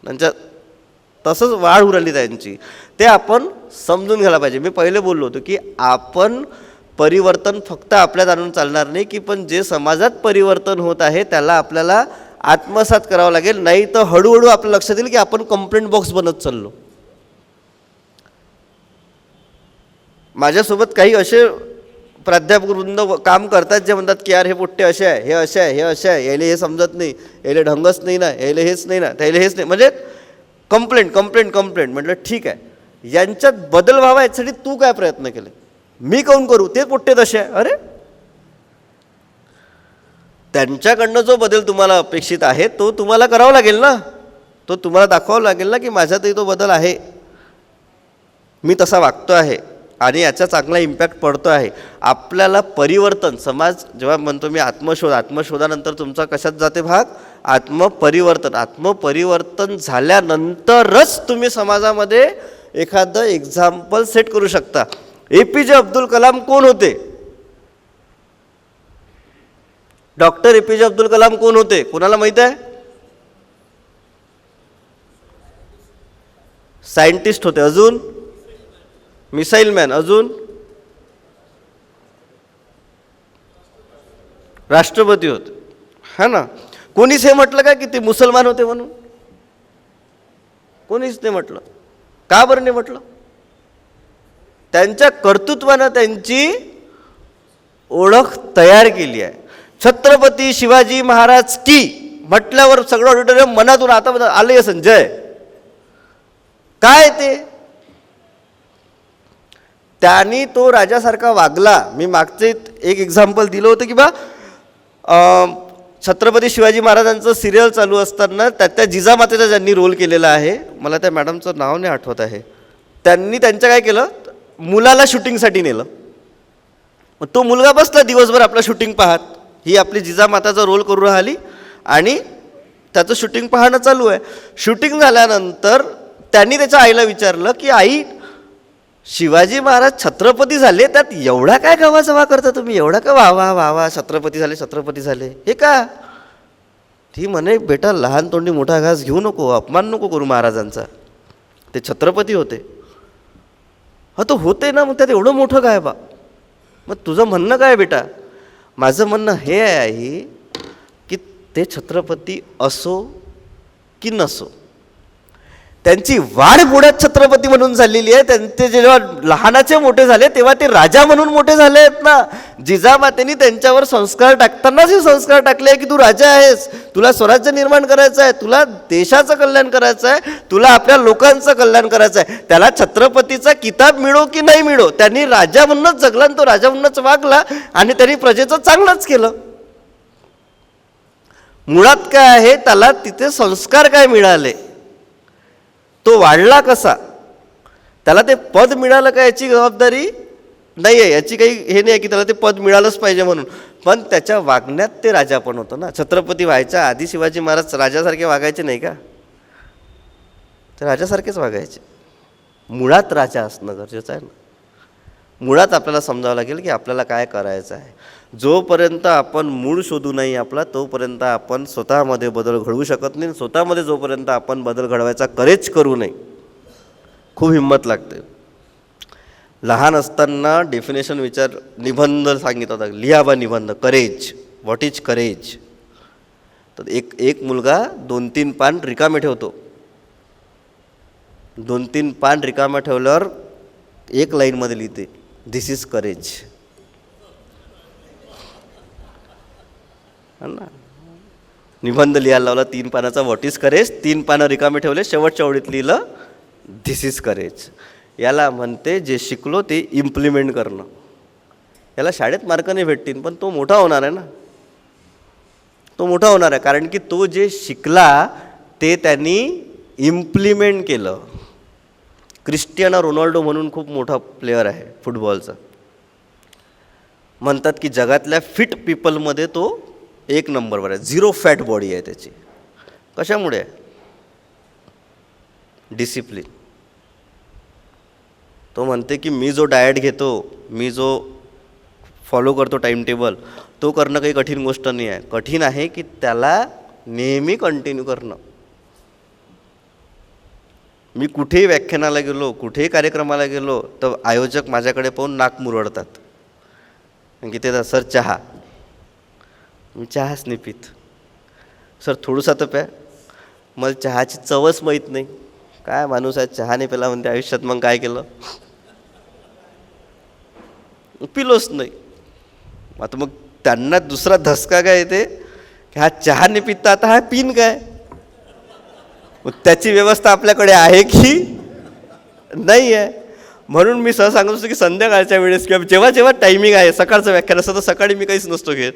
त्यांच्या तसंच वाढ उरली त्यांची. ते आपण समजून घ्यायला पाहिजे. मी पहिले बोललो होतो की आपण परिवर्तन फक्त आपल्यात आणून चालणार नाही, की पण जे समाजात परिवर्तन होत आहे त्याला आपल्याला आत्मसात करावं लागेल. नाही तर हळूहळू आपल्या लक्षात येईल की आपण कंप्लेंट बॉक्स बनत चाललो. माझ्यासोबत काही असे प्राध्यापक वृंद काम करतात जे म्हणतात की यार हे पोट्टे असे आहे, हे असे आहे, हे असे आहे, यायले हे समजत नाही, यायले ढंगच नाही ना, यायले हेच नाही ना, त्याला हेच नाही, म्हणजे कंप्लेंट कंप्लेंट कंप्लेंट. म्हटलं ठीक आहे, यांच्यात बदल व्हावा यासाठी तू काय प्रयत्न केले? मी काऊन करू? ते पोट्टे तसे आहे. अरे त्यांच्याकडनं जो बदल तुम्हाला अपेक्षित आहे तो तुम्हाला करावा लागेल ना. तो तुम्हाला दाखवावं लागेल ना की माझ्यातही तो बदल आहे, मी तसा वागतो आहे आणि याचा चांगला इम्पॅक्ट पडतो आहे. आपल्याला परिवर्तन, समाज जेव्हा म्हणतो मी आत्मशोधानंतर तुमचा कशात जाते भाग? आत्मपरिवर्तन झाल्यानंतरच तुम्ही समाजामध्ये एखादं एक्झाम्पल सेट करू शकता. APJ अब्दुल कलाम कोण होते? डॉक्टर APJ अब्दुल कलाम कोण होते? कोणाला माहित आहे? सायंटिस्ट होते. अजून मिसाईल मॅन. अजून राष्ट्रपती होते. हा ना. कोणीच हे म्हटलं का की ते मुसलमान होते म्हणून? कोणीच नाही म्हटलं. का बरं नाही म्हटलं? त्यांच्या कर्तृत्वानं त्यांची ओळख तयार केली आहे. छत्रपती शिवाजी महाराज की म्हटल्यावर सगळं ऑडिटोरियम मनातून आता आले संजय काय ते. त्यांनी तो राजासारखा वागला. मी मागचे एक एक्झाम्पल दिलं होतं की बा छत्रपती शिवाजी महाराजांचं सिरियल चालू असताना त्या जिजामातेचा ज्यांनी रोल केलेला आहे, मला त्या मॅडमचं नाव नाही आठवत आहे, त्यांनी त्यांच्या काय केलं, मुलाला शूटिंगसाठी नेलं. मग तो मुलगा बसला दिवसभर आपलं शूटिंग पाहत. ही आपली जिजामाताचा रोल करू राहिली आणि त्याचं शूटिंग पाहणं चालू आहे. शूटिंग झाल्यानंतर त्यांनी त्याच्या आईला विचारलं की आई, शिवाजी महाराज छत्रपती झाले, त्यात एवढा काय गवाजवा करता तुम्ही? एवढा का वा वा वा वा छत्रपती झाले, छत्रपती झाले, हे का? ती म्हणे बेटा लहान तोंडी मोठा घास घेऊ नको, अपमान नको करू महाराजांचा, ते छत्रपती होते. हा तो होते ना, मग त्यात एवढं मोठं काय बा? मग तुझं म्हणणं काय बेटा? माझं म्हणणं हे आहे की ते छत्रपती असो की नसो, त्यांची वाढ पुढ्यात छत्रपती म्हणून झालेली आहे. त्यांचे जेव्हा लहानाचे मोठे झाले तेव्हा ते राजा म्हणून मोठे झाले आहेत ना. जिजामातेनी त्यांच्यावर संस्कार टाकतानाच हे संस्कार टाकले की तू राजा आहेस, तुला स्वराज्य निर्माण करायचं आहे, तुला देशाचं कल्याण करायचं आहे, तुला आपल्या लोकांचं कल्याण करायचं आहे. त्याला छत्रपतीचा किताब मिळो की नाही मिळो, त्यांनी राजा म्हणूनच जगला आणि तो राजा म्हणूनच वागला आणि त्यांनी प्रजेचं चांगलंच केलं. मुळात काय आहे, त्याला तिथे संस्कार काय मिळाले तो वाढला कसा, त्याला ते पद मिळालं का याची जबाबदारी नाही आहे, याची काही हे नाही आहे की त्याला ते पद मिळालंच पाहिजे म्हणून, पण त्याच्या वागण्यात ते राजा पण होतं ना. छत्रपती व्हायच्या आधी शिवाजी महाराज राजासारखे वागायचे नाही का, ते राजासारखेच वागायचे. मुळात राजा असणं गरजेचं आहे ना. मुळात आपल्याला समजावं लागेल की आपल्याला काय करायचं आहे. जोपर्यंत आपण मूळ शोधू नाही आपला, तोपर्यंत आपण स्वतःमध्ये बदल घडवू शकत नाही. स्वतःमध्ये जोपर्यंत आपण बदल घडवायचा करेज करू नये, खूप हिंमत लागते. लहान असताना डेफिनेशन निबंध सांगितलं होता, लिहा बा निबंध, करेज, व्हॉट इज करेज. तर एक मुलगा 2-3 पान रिकामे ठेवतो. 2-3 पान रिकामे ठेवल्यावर एक लाईनमध्ये लिहिते, दिस इज करेज. ना, निबंध लिहायला लावला 3 पानाचा, व्हॉट इज करेज. 3 पानं रिकामे ठेवले, शेवटच्या ओळीत लिहिलं धिस इज करेज. याला म्हणते जे शिकलो ते इम्प्लिमेंट करणं. याला शाळेत मार्क नाही भेटतील, पण तो मोठा होणार आहे ना, तो मोठा होणार आहे. कारण की तो जे शिकला ते त्यांनी इम्प्लिमेंट केलं. क्रिस्टियानो रोनाल्डो म्हणून खूप मोठा प्लेअर आहे फुटबॉलचा. म्हणतात की जगातल्या फिट पीपलमध्ये तो 1 नंबरवर आहे. 0 फॅट बॉडी आहे त्याची. कशामुळे आहे? डिसिप्लिन. तो म्हणते की मी जो डाएट घेतो, मी जो फॉलो करतो टाईम टेबल, तो करणं काही कठीण गोष्ट नाही आहे. कठीण आहे की त्याला नेहमी कंटिन्यू करणं. मी कुठेही व्याख्यानाला गेलो, कुठेही कार्यक्रमाला गेलो, तर आयोजक माझ्याकडे पाहून नाक मुरडतात. की ते सर चहा, मी चहाच नाही पित. सर थोडंसं तर प्या. मला चहाची चवच माहीत नाही. काय माणूस आहे, चहा नाही प्याला म्हणते आयुष्यात. मग काय केलं? पिलोच नाही. आता मग त्यांना दुसरा धसका काय येते की हा चहा नाही पिता, आता हा पिन काय. मग त्याची व्यवस्था आपल्याकडे आहे की नाही आहे. म्हणून मी सहज सांगत असतो की संध्याकाळच्या वेळेस किंवा जेव्हा जेव्हा टायमिंग आहे, सकाळचं व्याख्यान असतं तर सकाळी मी काहीच नसतो घेत,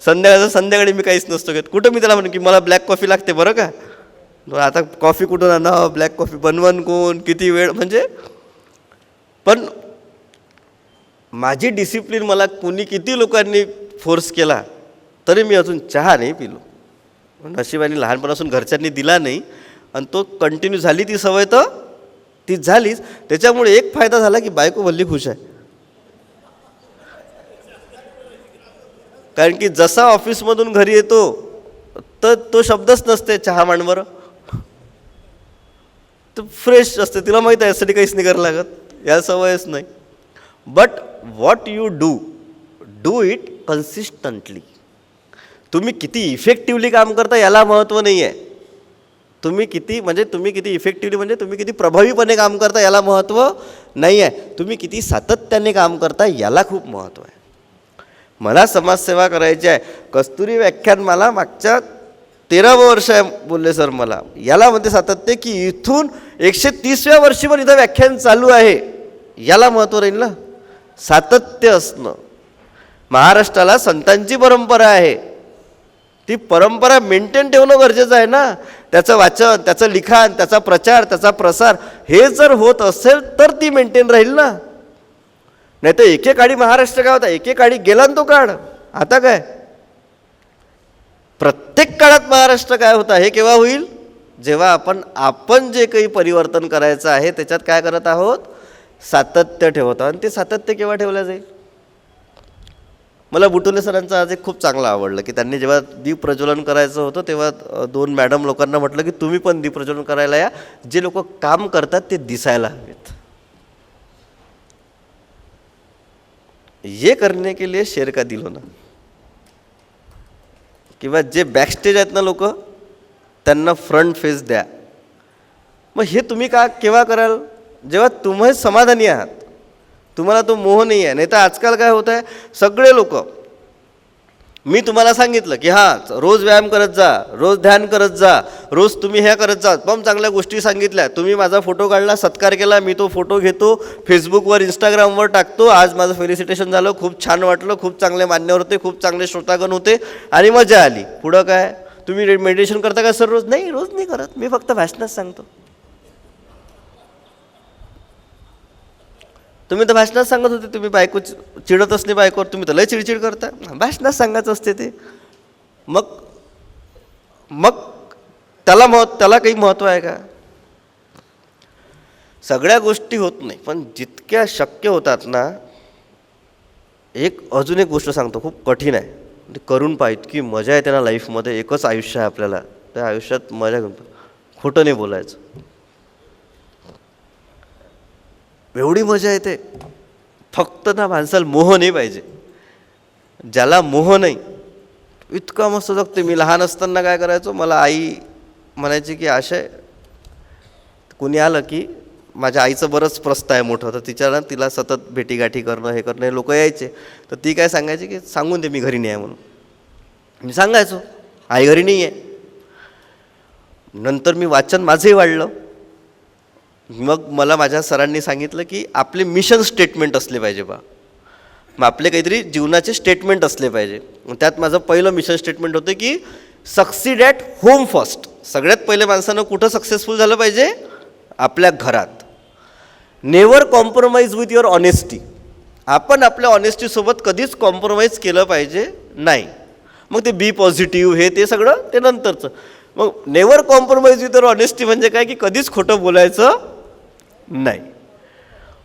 संध्याकाळी मी काहीच नसतो घेत. कुठं मी त्याला म्हणून की मला ब्लॅक कॉफी लागते बरं का. आता कॉफी कुठून आणा, ब्लॅक कॉफी बनवून कोण, किती वेळ, म्हणजे. पण माझी डिसिप्लिन मला कोणी किती लोकांनी फोर्स केला तरी मी अजून चहा नाही पिलो. नशिबाने लहानपणापासून घरच्यांनी दिला नाही आणि तो कंटिन्यू झाली ती सवय, तर ती झालीच. त्याच्यामुळे एक फायदा झाला की बायको भल्ली खुश आहे. कारण की जसा ऑफिसमधून घरी येतो तर तो शब्दच नसते चहा मांडवर, तो फ्रेश असते. तिला माहीत आहे यासाठी काहीच नाही करायला लागत, या सवयच नाही. But what you do it consistently. तुम्ही किती इफेक्टिव्हली काम करता याला महत्त्व नाही आहे. तुम्ही किती इफेक्टिव्हली म्हणजे तुम्ही किती प्रभावीपणे काम करता याला महत्त्व नाही आहे. तुम्ही किती सातत्याने काम करता याला खूप महत्त्व आहे. मला समाजसेवा करायची आहे. कस्तुरी व्याख्यान मला मागच्या 13वं वर्ष आहे बोलले सर मला. याला म्हणते सातत्य की इथून 130व्या वर्षी पण इथं व्याख्यान चालू आहे, याला महत्त्व राहील ना. सातत्य असणं. महाराष्ट्राला संतांची परंपरा आहे, ती परंपरा मेंटेन ठेवणं गरजेचं आहे ना. त्याचं वाचन, त्याचं लिखाण, त्याचा प्रचार, त्याचा प्रसार हे जर होत असेल तर ती मेंटेन राहील ना. नाही तर एकेकाळी महाराष्ट्र काय होता, एकेकाळी गेला ना तो काळ. आता काय, प्रत्येक काळात महाराष्ट्र काय होता हे केव्हा होईल, जेव्हा आपण जे काही परिवर्तन करायचं आहे त्याच्यात काय करत आहोत, सातत्य ठेवत आहोत. आणि ते सातत्य केव्हा ठेवलं जाईल. मला बुटुले सरांचं आज एक खूप चांगलं आवडलं की त्यांनी जेव्हा दीप प्रज्वलन करायचं होतं तेव्हा 2 मॅडम लोकांना म्हटलं की तुम्ही पण दीप प्रज्वलन करायला या. जे लोक काम करतात ते दिसायला हवेत. ये करने के लिए शेर का दिल होना. किंवा जे बॅकस्टेज आहेत ना लोक, त्यांना फ्रंट फेस द्या. मग हे तुम्ही केव्हा कराल, जेव्हा तुम्ही समाधानी आहात, तुम्हाला तो मोह नाही आहे. नाही तर आजकाल काय होत आहे, सगळे लोक, मी तुम्हाला सांगितलं की हां रोज व्यायाम करत जा, रोज ध्यान करत जा, रोज तुम्ही ह्या करत जा, पण चांगल्या गोष्टी सांगितल्या, तुम्ही माझा फोटो काढला, सत्कार केला, मी तो फोटो घेतो, फेसबुकवर इंस्टाग्रामवर टाकतो, आज माझं फेलिसिटेशन झालं, खूप छान वाटलं, खूप चांगले मान्यवर होते, खूप चांगले श्रोतागण होते आणि मजा आली. पुढं काय, तुम्ही मेडिटेशन करता का सर रोज? नाही, रोज नाही करत, मी फक्त भाषणच सांगतो. तुम्ही तर भाषणात सांगत होते, तुम्ही बायको चिडतच नाही बायकोवर, तुम्ही तर लय चिडचिड करता. भाषणात सांगायचं असते ते. मग मग त्याला काही महत्त्व आहे का? सगळ्या गोष्टी होत नाही, पण जितक्या शक्य होतात ना. अजून एक गोष्ट सांगतो, खूप कठीण आहे, ते करून पहा. इतकी मजा येते ना लाईफमध्ये. एकच आयुष्य आहे आपल्याला, त्या आयुष्यात मजा घेऊन खोटं नाही बोलायचं. एवढी मजा येते. फक्त ना माणसाला मोह नाही पाहिजे. ज्याला मोह नाही इतका मस्त जगते. मी लहान असताना काय करायचो, मला आई म्हणायची की आशय, कोणी आलं की माझ्या आईचं बरंच प्रस्थ आहे मोठं, तर तिला सतत भेटीगाठी करणं हे करणं, हे लोक यायचे. तर ती काय सांगायची की सांगून दे मी घरी नाही आहे म्हणून. मी सांगायचो आई घरी नाही आहे. नंतर मी वाचन माझंही वाढलं. मग मला माझ्या सरांनी सांगितलं की आपले मिशन स्टेटमेंट असले पाहिजे बा. मग आपले काहीतरी जीवनाचे स्टेटमेंट असले पाहिजे. त्यात माझं पहिलं मिशन स्टेटमेंट होतं की सक्सीड ॲट होम फर्स्ट. सगळ्यात पहिले माणसानं कुठं सक्सेसफुल झालं पाहिजे? आपल्या घरात. Never compromise with your honesty. आपण आपल्या ऑनेस्टीसोबत कधीच कॉम्प्रोमाइज केलं पाहिजे नाही. मग ते बी पॉझिटिव्ह हे ते सगळं ते नंतरचं. मग never compromise with your honesty म्हणजे काय की कधीच खोटं बोलायचं नाही.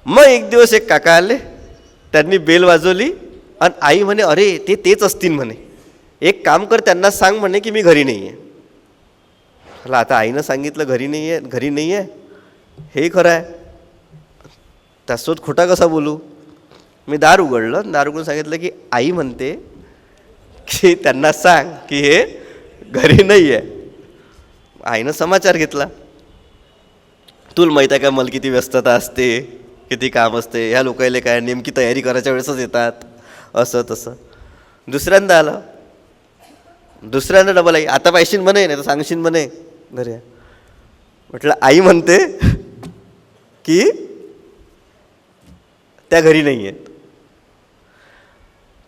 मग एक दिवस एक काका आले, त्यांनी बेल वाजवली आणि आई म्हणे अरे तेच असतील म्हणे, एक काम कर त्यांना सांग म्हणे की मी घरी नाही आहे. मला आता आईनं सांगितलं घरी नाही आहे हे खरं आहे, त्यासोबत खोटा कसा बोलू. मी दार उघडलं, दार उघडून सांगितलं की आई म्हणते की त्यांना सांग की हे घरी नाही आहे. आईनं समाचार घेतला. तुला माहीत आहे का मला किती व्यस्तता असते, किती काम असते, ह्या लोकायले काय नेमकी तयारी करायच्या वेळेसच येतात, असं तसं. दुसऱ्यांदा आलं, दुसऱ्यांदा डबल आई आता पाहिशील म्हणे नाही तर सांगशील म्हणे घरी. म्हटलं आई म्हणते की त्या घरी नाही आहेत.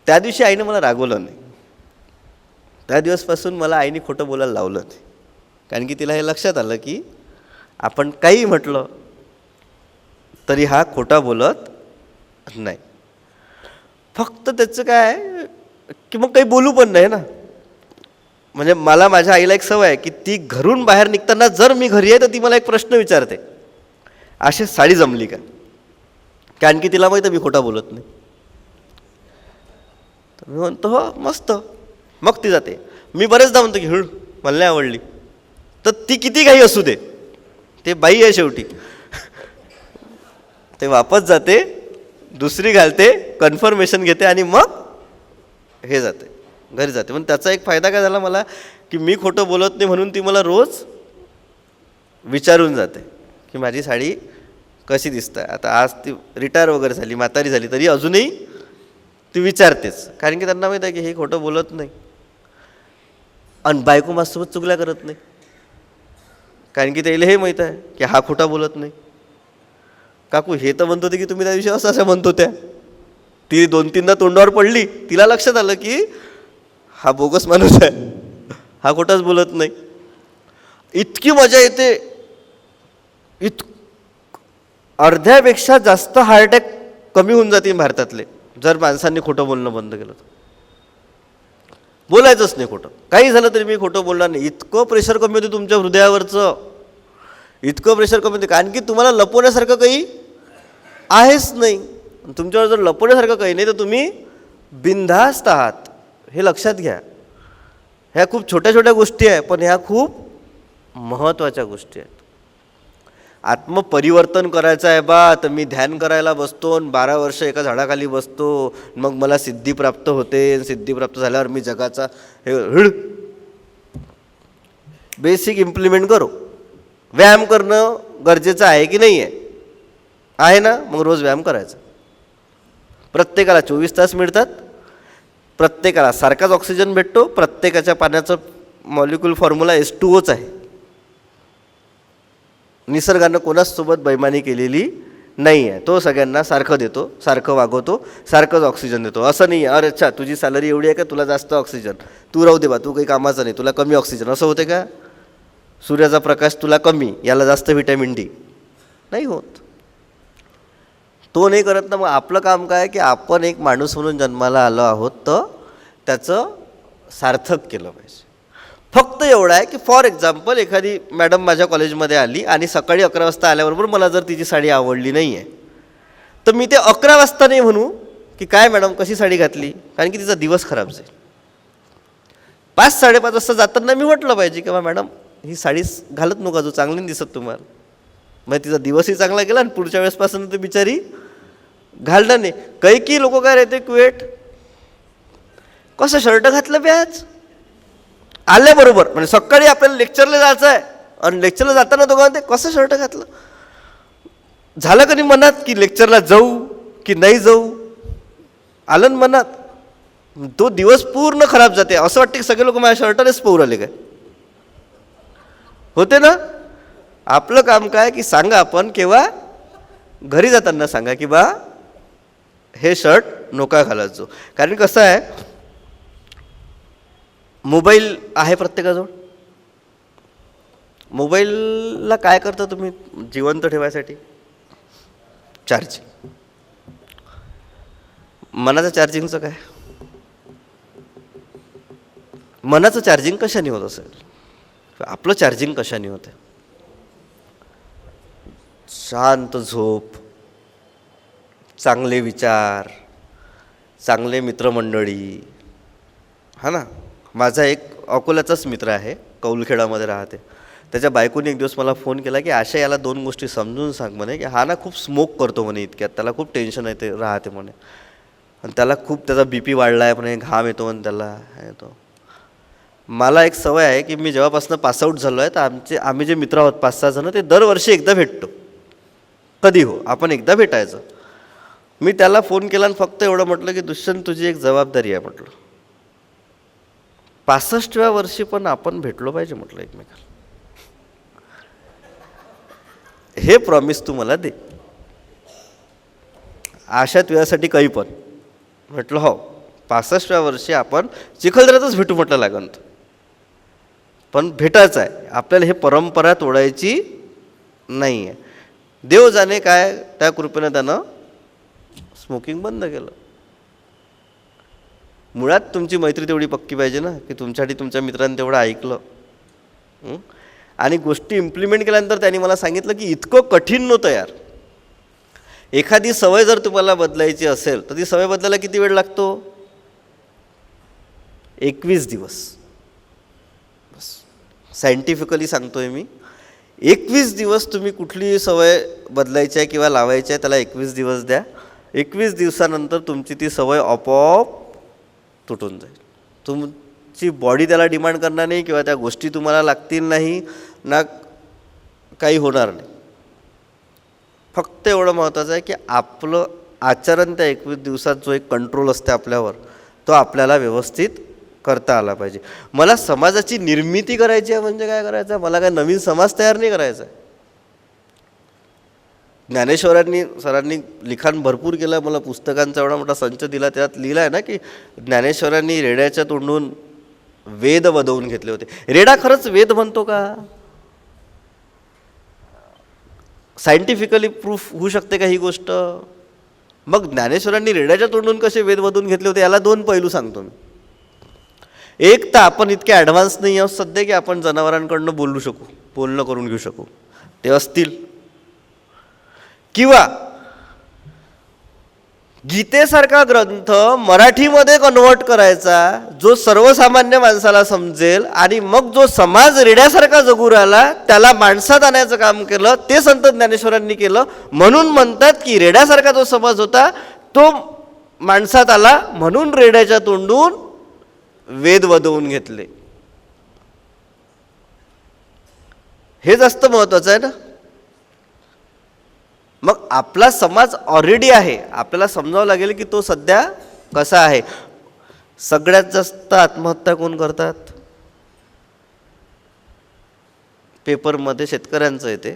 त्या दिवशी आईनं मला रागवलं नाही. त्या दिवसपासून मला आईने खोटं बोलायला लावलं नाही. कारण की तिला हे लक्षात आलं की आपण काही म्हटलं तरी हा खोटा बोलत नाही. फक्त त्याचं काय की मग काही बोलू पण नाही ना. म्हणजे मला माझ्या आईला एक सवय आहे की ती घरून बाहेर निघताना जर मी घरी आहे तर ती मला एक प्रश्न विचारते, अशी साडी जमली का. कारण की तिला माहिती मी खोटा बोलत नाही. तर मी म्हणतो हो मस्त. मग ती जाते. मी बरेचदा म्हणतो की मला नाही आवडली. तर ती किती काही असू दे, ते बाई आहे शेवटी. ते वापस जाते, दुसरी घालते, कन्फर्मेशन घेते आणि मग हे जाते घरी जाते. पण त्याचा एक फायदा काय झाला मला की मी खोटं बोलत नाही म्हणून ती मला रोज विचारून जाते की माझी साडी कशी दिसत आहे. आता आज ती रिटायर वगैरे झाली, म्हातारी झाली, तरी अजूनही ती विचारतेच. कारण की त्यांना माहीत आहे की हे खोटं बोलत नाही आणि बायको माझ्यासोबत चुगल्या करत नाही. कारण की त्याला हे माहीत आहे की हा खोटा बोलत नाही. काकू हे तर म्हणत होते की तुम्ही त्या दिवशी असं म्हणत होत्या. ती 2-3दा तोंडावर पडली, तिला लक्षात आलं की हा बोगस माणूस आहे, हा खोटाच बोलत नाही. इतकी मजा येते. अर्ध्यापेक्षा जास्त हार्ट अटॅक कमी होऊन जातील भारतातले जर माणसांनी खोटं बोलणं बंद केलं तर. बोलायचंच नाही खोटं. काही झालं तरी मी खोटं बोलणार नाही. इतकं प्रेशर कमी होते तुमच्या हृदयावरचं, इतकं प्रेशर कमी होते. कारण की तुम्हाला लपवण्यासारखं काही आहेच नाही. तुमच्यावर जर लपवण्यासारखं काही नाही तर तुम्ही बिनधास्त आहात, हे लक्षात घ्या. ह्या खूप छोट्या छोट्या गोष्टी आहेत, पण ह्या खूप महत्त्वाच्या गोष्टी आहेत. आत्मपरिवर्तन करायचं आहे बा, तर मी ध्यान करायला बसतो आणि 12 वर्ष एका झाडाखाली बसतो, मग मला सिद्धी प्राप्त होते. सिद्धी प्राप्त झाल्यावर मी जगाचा हे बेसिक इम्प्लिमेंट करो. व्यायाम करणं गरजेचं आहे की नाही आहे ना. मग रोज व्यायाम करायचा. प्रत्येकाला 24 तास मिळतात, प्रत्येकाला सारखाच ऑक्सिजन भेटतो. प्रत्येकाच्या पाण्याचं मॉलिक्यूल फॉर्म्युला H2Oच आहे. निसर्गानं कोणासोबत बैमानी केलेली नाही आहे. तो सगळ्यांना सारखं देतो, सारखं वागवतो, सारखंच ऑक्सिजन देतो. असं नाही अरे अच्छा तुझी सॅलरी एवढी आहे का तुला जास्त ऑक्सिजन, तू राहू दे बा, तू काही कामाचं नाही, तुला कमी ऑक्सिजन, असं होते का. सूर्याचा प्रकाश तुला कमी, याला जास्त व्हिटॅमिन डी, नाही होत. तो नाही करत ना, मग आपलं काम काय की आपण एक माणूस म्हणून जन्माला आलो आहोत तर त्याचं सार्थक केलं पाहिजे. फक्त एवढं आहे की फॉर एक्झाम्पल एखादी मॅडम माझ्या कॉलेजमध्ये आली आणि सकाळी 11 वाजता आल्याबरोबर मला जर तिची साडी आवडली नाही आहे तर मी ते 11 वाजता नाही म्हणू की काय मॅडम कशी साडी घातली, कारण की तिचा दिवस खराब जाईल. 5-5:30 वाजता जाताना मी म्हटलं पाहिजे की मॅडम ही साडी घालत नका, जो चांगली नाही दिसत तुम्हाला. मग तिचा दिवसही चांगला गेला आणि पुढच्या वेळेसपासून ती बिचारी घालणार नाही. काही लोक काय राहते कुवेट, कसं शर्ट घातलं बे आज आल्याबरोबर, म्हणजे सकाळी आपल्याला लेक्चरला जायचं आहे आणि लेक्चरला जाताना तो म्हणते कसं शर्ट घातलं. झालं का नाही मनात की लेक्चरला जाऊ की नाही जाऊ, आलं ना मनात, तो दिवस पूर्ण खराब जाते. असं वाटतं की सगळे लोक माझ्या शर्टानेच पाहू राहिले काय, होते ना. आपलं काम काय की सांगा आपण केव्हा घरी जाताना सांगा की बा हे शर्ट नका घालायचो. कारण कसं आहे, मोबाईल आहे प्रत्येकाजवळ. मोबाईलला काय करता तुम्ही जिवंत ठेवायसाठी? चार्जिंग. मनाचं चार्जिंगचं काय, मनाचं चार्जिंग कशाने होत असेल, आपलं चार्जिंग कशाने होतं? शांत झोप, चांगले विचार, चांगले मित्रमंडळी. हा ना, माझा एक अकोल्याचाच मित्र आहे, कौलखेडामध्ये राहते. त्याच्या बायकोने एक दिवस मला फोन केला की आशा याला 2 गोष्टी समजून सांग म्हणे, की हा ना खूप स्मोक करतो म्हणे इतक्यात, त्याला खूप टेन्शन येते राहते म्हणे, आणि त्याला खूप त्याचा BP वाढला आहे म्हणे, घाम येतो म्हणे त्याला येतो. मला एक सवय आहे की मी जेव्हापासून पासआउट झालो आहे तर आम्ही जे मित्र आहोत 5-6 जण, ते दरवर्षी एकदा भेटतो. कधी हो आपण एकदा भेटायचं. मी त्याला फोन केला आणि फक्त एवढं म्हटलं की दुष्यंत तुझी एक जबाबदारी आहे म्हटलं, 65व्या वर्षी पण आपण भेटलो पाहिजे म्हटलं एकमेकाला. हे प्रॉमिस तू मला दे. आशा तुझ्यासाठी काही पण. म्हटलं हो, 65व्या वर्षी आपण चिखलदऱ्यातच भेटू म्हटलं लागन, पण भेटायचं आहे आपल्याला. हे परंपरा तोडायची नाही आहे. देव जाणे काय त्या कृपेनं त्यानं स्मोकिंग बंद केलं. मुळात तुमची मैत्री तेवढी पक्की पाहिजे ना की तुमच्यासाठी तुमच्या मित्रांनी तेवढं ऐकलं आणि गोष्टी इम्प्लिमेंट केल्यानंतर त्यांनी मला सांगितलं की इतकं कठीण नव्हतं यार. एखादी सवय जर तुम्हाला बदलायची असेल तर ती सवय बदलायला किती वेळ लागतो? 21 दिवस. बस, सायंटिफिकली सांगतोय मी. 21 दिवस तुम्ही कुठलीही सवय बदलायची आहे किंवा लावायची आहे, त्याला 21 दिवस द्या. 21 दिवसानंतर तुमची ती सवय आपोआप तुटून जाईल. तुमची बॉडी त्याला डिमांड करणार नाही किंवा त्या गोष्टी तुम्हाला लागतील नाही ना, काही होणार नाही. फक्त एवढं महत्त्वाचं आहे की आपलं आचरण त्या 21 दिवसात जो एक कंट्रोल असते आपल्यावर, तो आपल्याला व्यवस्थित करता आला पाहिजे. मला समाजाची निर्मिती करायची आहे म्हणजे काय करायचं आहे, मला काय नवीन समाज तयार नाही करायचा आहे. सरांनी लिखाण भरपूर केलं, मला पुस्तकांचा एवढा मोठा संच दिला, त्यात लिहिलं आहे ना की ज्ञानेश्वरांनी रेड्याच्या तोंडून वेद वदवून घेतले होते. रेडा खरंच वेद म्हणतो का? सायंटिफिकली प्रूफ होऊ शकते का ही गोष्ट? मग ज्ञानेश्वरांनी रेड्याच्या तोंडून कसे वेद वदवून घेतले होते याला 2 पैलू सांगतो मी. एक तर आपण इतके ॲडव्हान्स नाही आहोत सध्या की आपण जनावरांकडनं बोलणं करून घेऊ शकू, ते असतील. किंवा गीतेसारखा ग्रंथ मराठीमध्ये कन्व्हर्ट करायचा जो सर्वसामान्य माणसाला समजेल, आणि मग जो समाज रेड्यासारखा जगू राहिला त्याला माणसात आणायचं काम केलं, ते संत ज्ञानेश्वरांनी केलं. म्हणून म्हणतात की रेड्यासारखा जो समाज होता तो माणसात आला, म्हणून रेड्याच्या तोंडून वेद वदवून घेतले. हे जास्त महत्त्वाचं आहे ना. मग आपला समाज ऑलरेडी आहे, आपल्याला समजावं लागेल की तो सध्या कसा आहे. सगळ्यात जास्त आत्महत्या कोण करतात? पेपरमध्ये शेतकऱ्यांचं येते,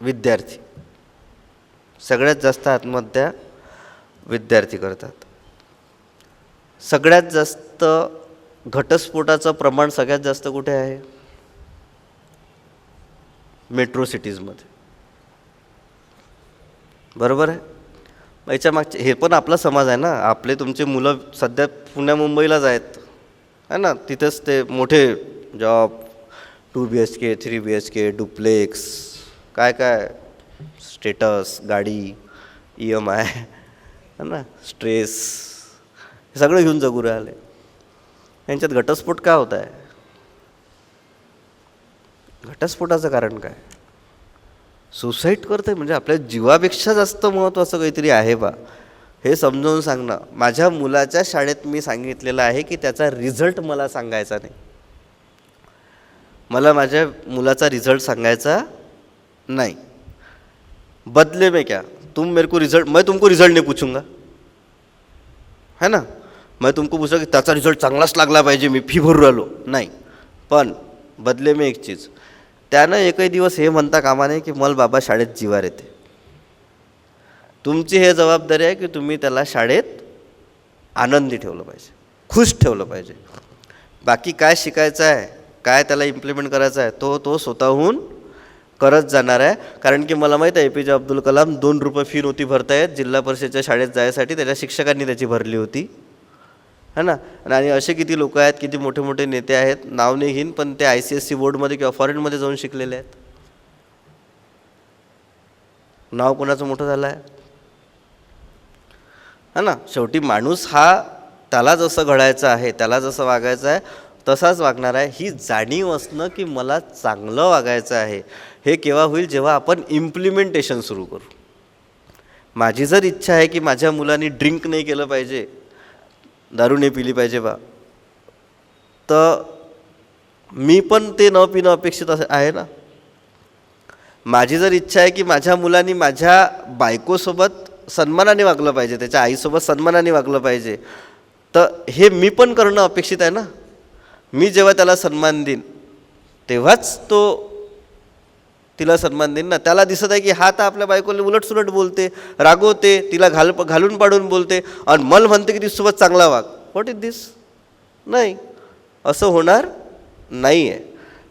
विद्यार्थी. सगळ्यात जास्त आत्महत्या विद्यार्थी करतात. सगळ्यात जास्त घटस्फोटाचं प्रमाण सगळ्यात जास्त कुठे आहे? मेट्रो सिटीजमध्ये. बरोबर आहे. मग याच्या मागचे हे पण आपला समाज आहे ना. आपले तुमचे मुलं सध्या पुण्या मुंबईलाच आहेत आहे ना. तिथेच ते मोठे जॉब, 2 BHK 3 BHK डुप्लेक्स, काय काय स्टेटस, गाडी, EMI है ना, स्ट्रेस, हे सगळं घेऊन जगू राहिले. यांच्यात घटस्फोट का होत आहे? घटस्फोटाचं कारण काय? सुसाईड करते म्हणजे आपल्या जीवापेक्षा जास्त महत्त्वाचं काहीतरी आहे बा, हे समजावून सांगणं. माझ्या मुलाच्या शाळेत मी सांगितलेलं आहे की त्याचा रिझल्ट मला सांगायचा नाही. मला माझ्या मुलाचा रिझल्ट सांगायचा नहीं. बदले में क्या, तुम मेरे को रिजल्ट, मैं तुमको रिजल्ट नहीं पूछूंगा है ना. मैं तुमको पूछा की त्याचा रिझल्ट चांगलाच लागला पाहिजे, मी फी भरू राहिलो नाही. पण बदले में एक चीज, त्यानं एकही दिवस हे म्हणता कामा नये की मला बाबा शाळेत जीवार येते. तुमची हे जबाबदारी आहे की तुम्ही त्याला शाळेत आनंदी ठेवलं पाहिजे, खुश ठेवलं पाहिजे. बाकी काय शिकायचं आहे, काय त्याला इम्प्लिमेंट करायचं आहे, तो स्वतःहून करत जाणार आहे. कारण की मला माहीत आहे APJ अब्दुल कलाम 2 रुपये फी नव्हती भरतायत जिल्हा परिषदेच्या शाळेत जायसाठी, त्याच्या शिक्षकांनी त्याची भरली होती है ना. आणि असे किती लोक आहेत, किती मोठे मोठे नेते आहेत, नाव नाही घेईन, पण ते ICSE बोर्डमध्ये किंवा फॉरेनमध्ये जाऊन शिकलेले आहेत. नाव कोणाचं मोठं झालं आहे है ना. शेवटी माणूस हा त्याला जसं घडायचं आहे, त्याला जसं वागायचं आहे तसाच वागणार आहे. ही जाणीव असणं की मला चांगलं वागायचं आहे, हे केव्हा होईल, जेव्हा आपण इम्प्लिमेंटेशन सुरू करू. माझी जर इच्छा आहे की माझ्या मुलांनी ड्रिंक नाही केलं पाहिजे, दारू नाही पिली पाहिजे बा, तर मी पण ते न पिणं अपेक्षित आहे ना. माझी जर इच्छा आहे की माझ्या मुलांनी माझ्या बायकोसोबत सन्मानाने वागलं पाहिजे, त्याच्या आईसोबत सन्मानाने वागलं पाहिजे, तर हे मी पण करणं अपेक्षित आहे ना. मी जेव्हा त्याला सन्मान देईन तेव्हाच तो तिला सन्मान देईन ना. त्याला दिसत आहे की हा तर आपल्या बायकोला उलटसुलट बोलते, रागवते, तिला घालून पाडून बोलते आणि मला म्हणते की तिच्यासोबत चांगला वाग. व्हॉट इज दिस? नाही, असं होणार नाही आहे.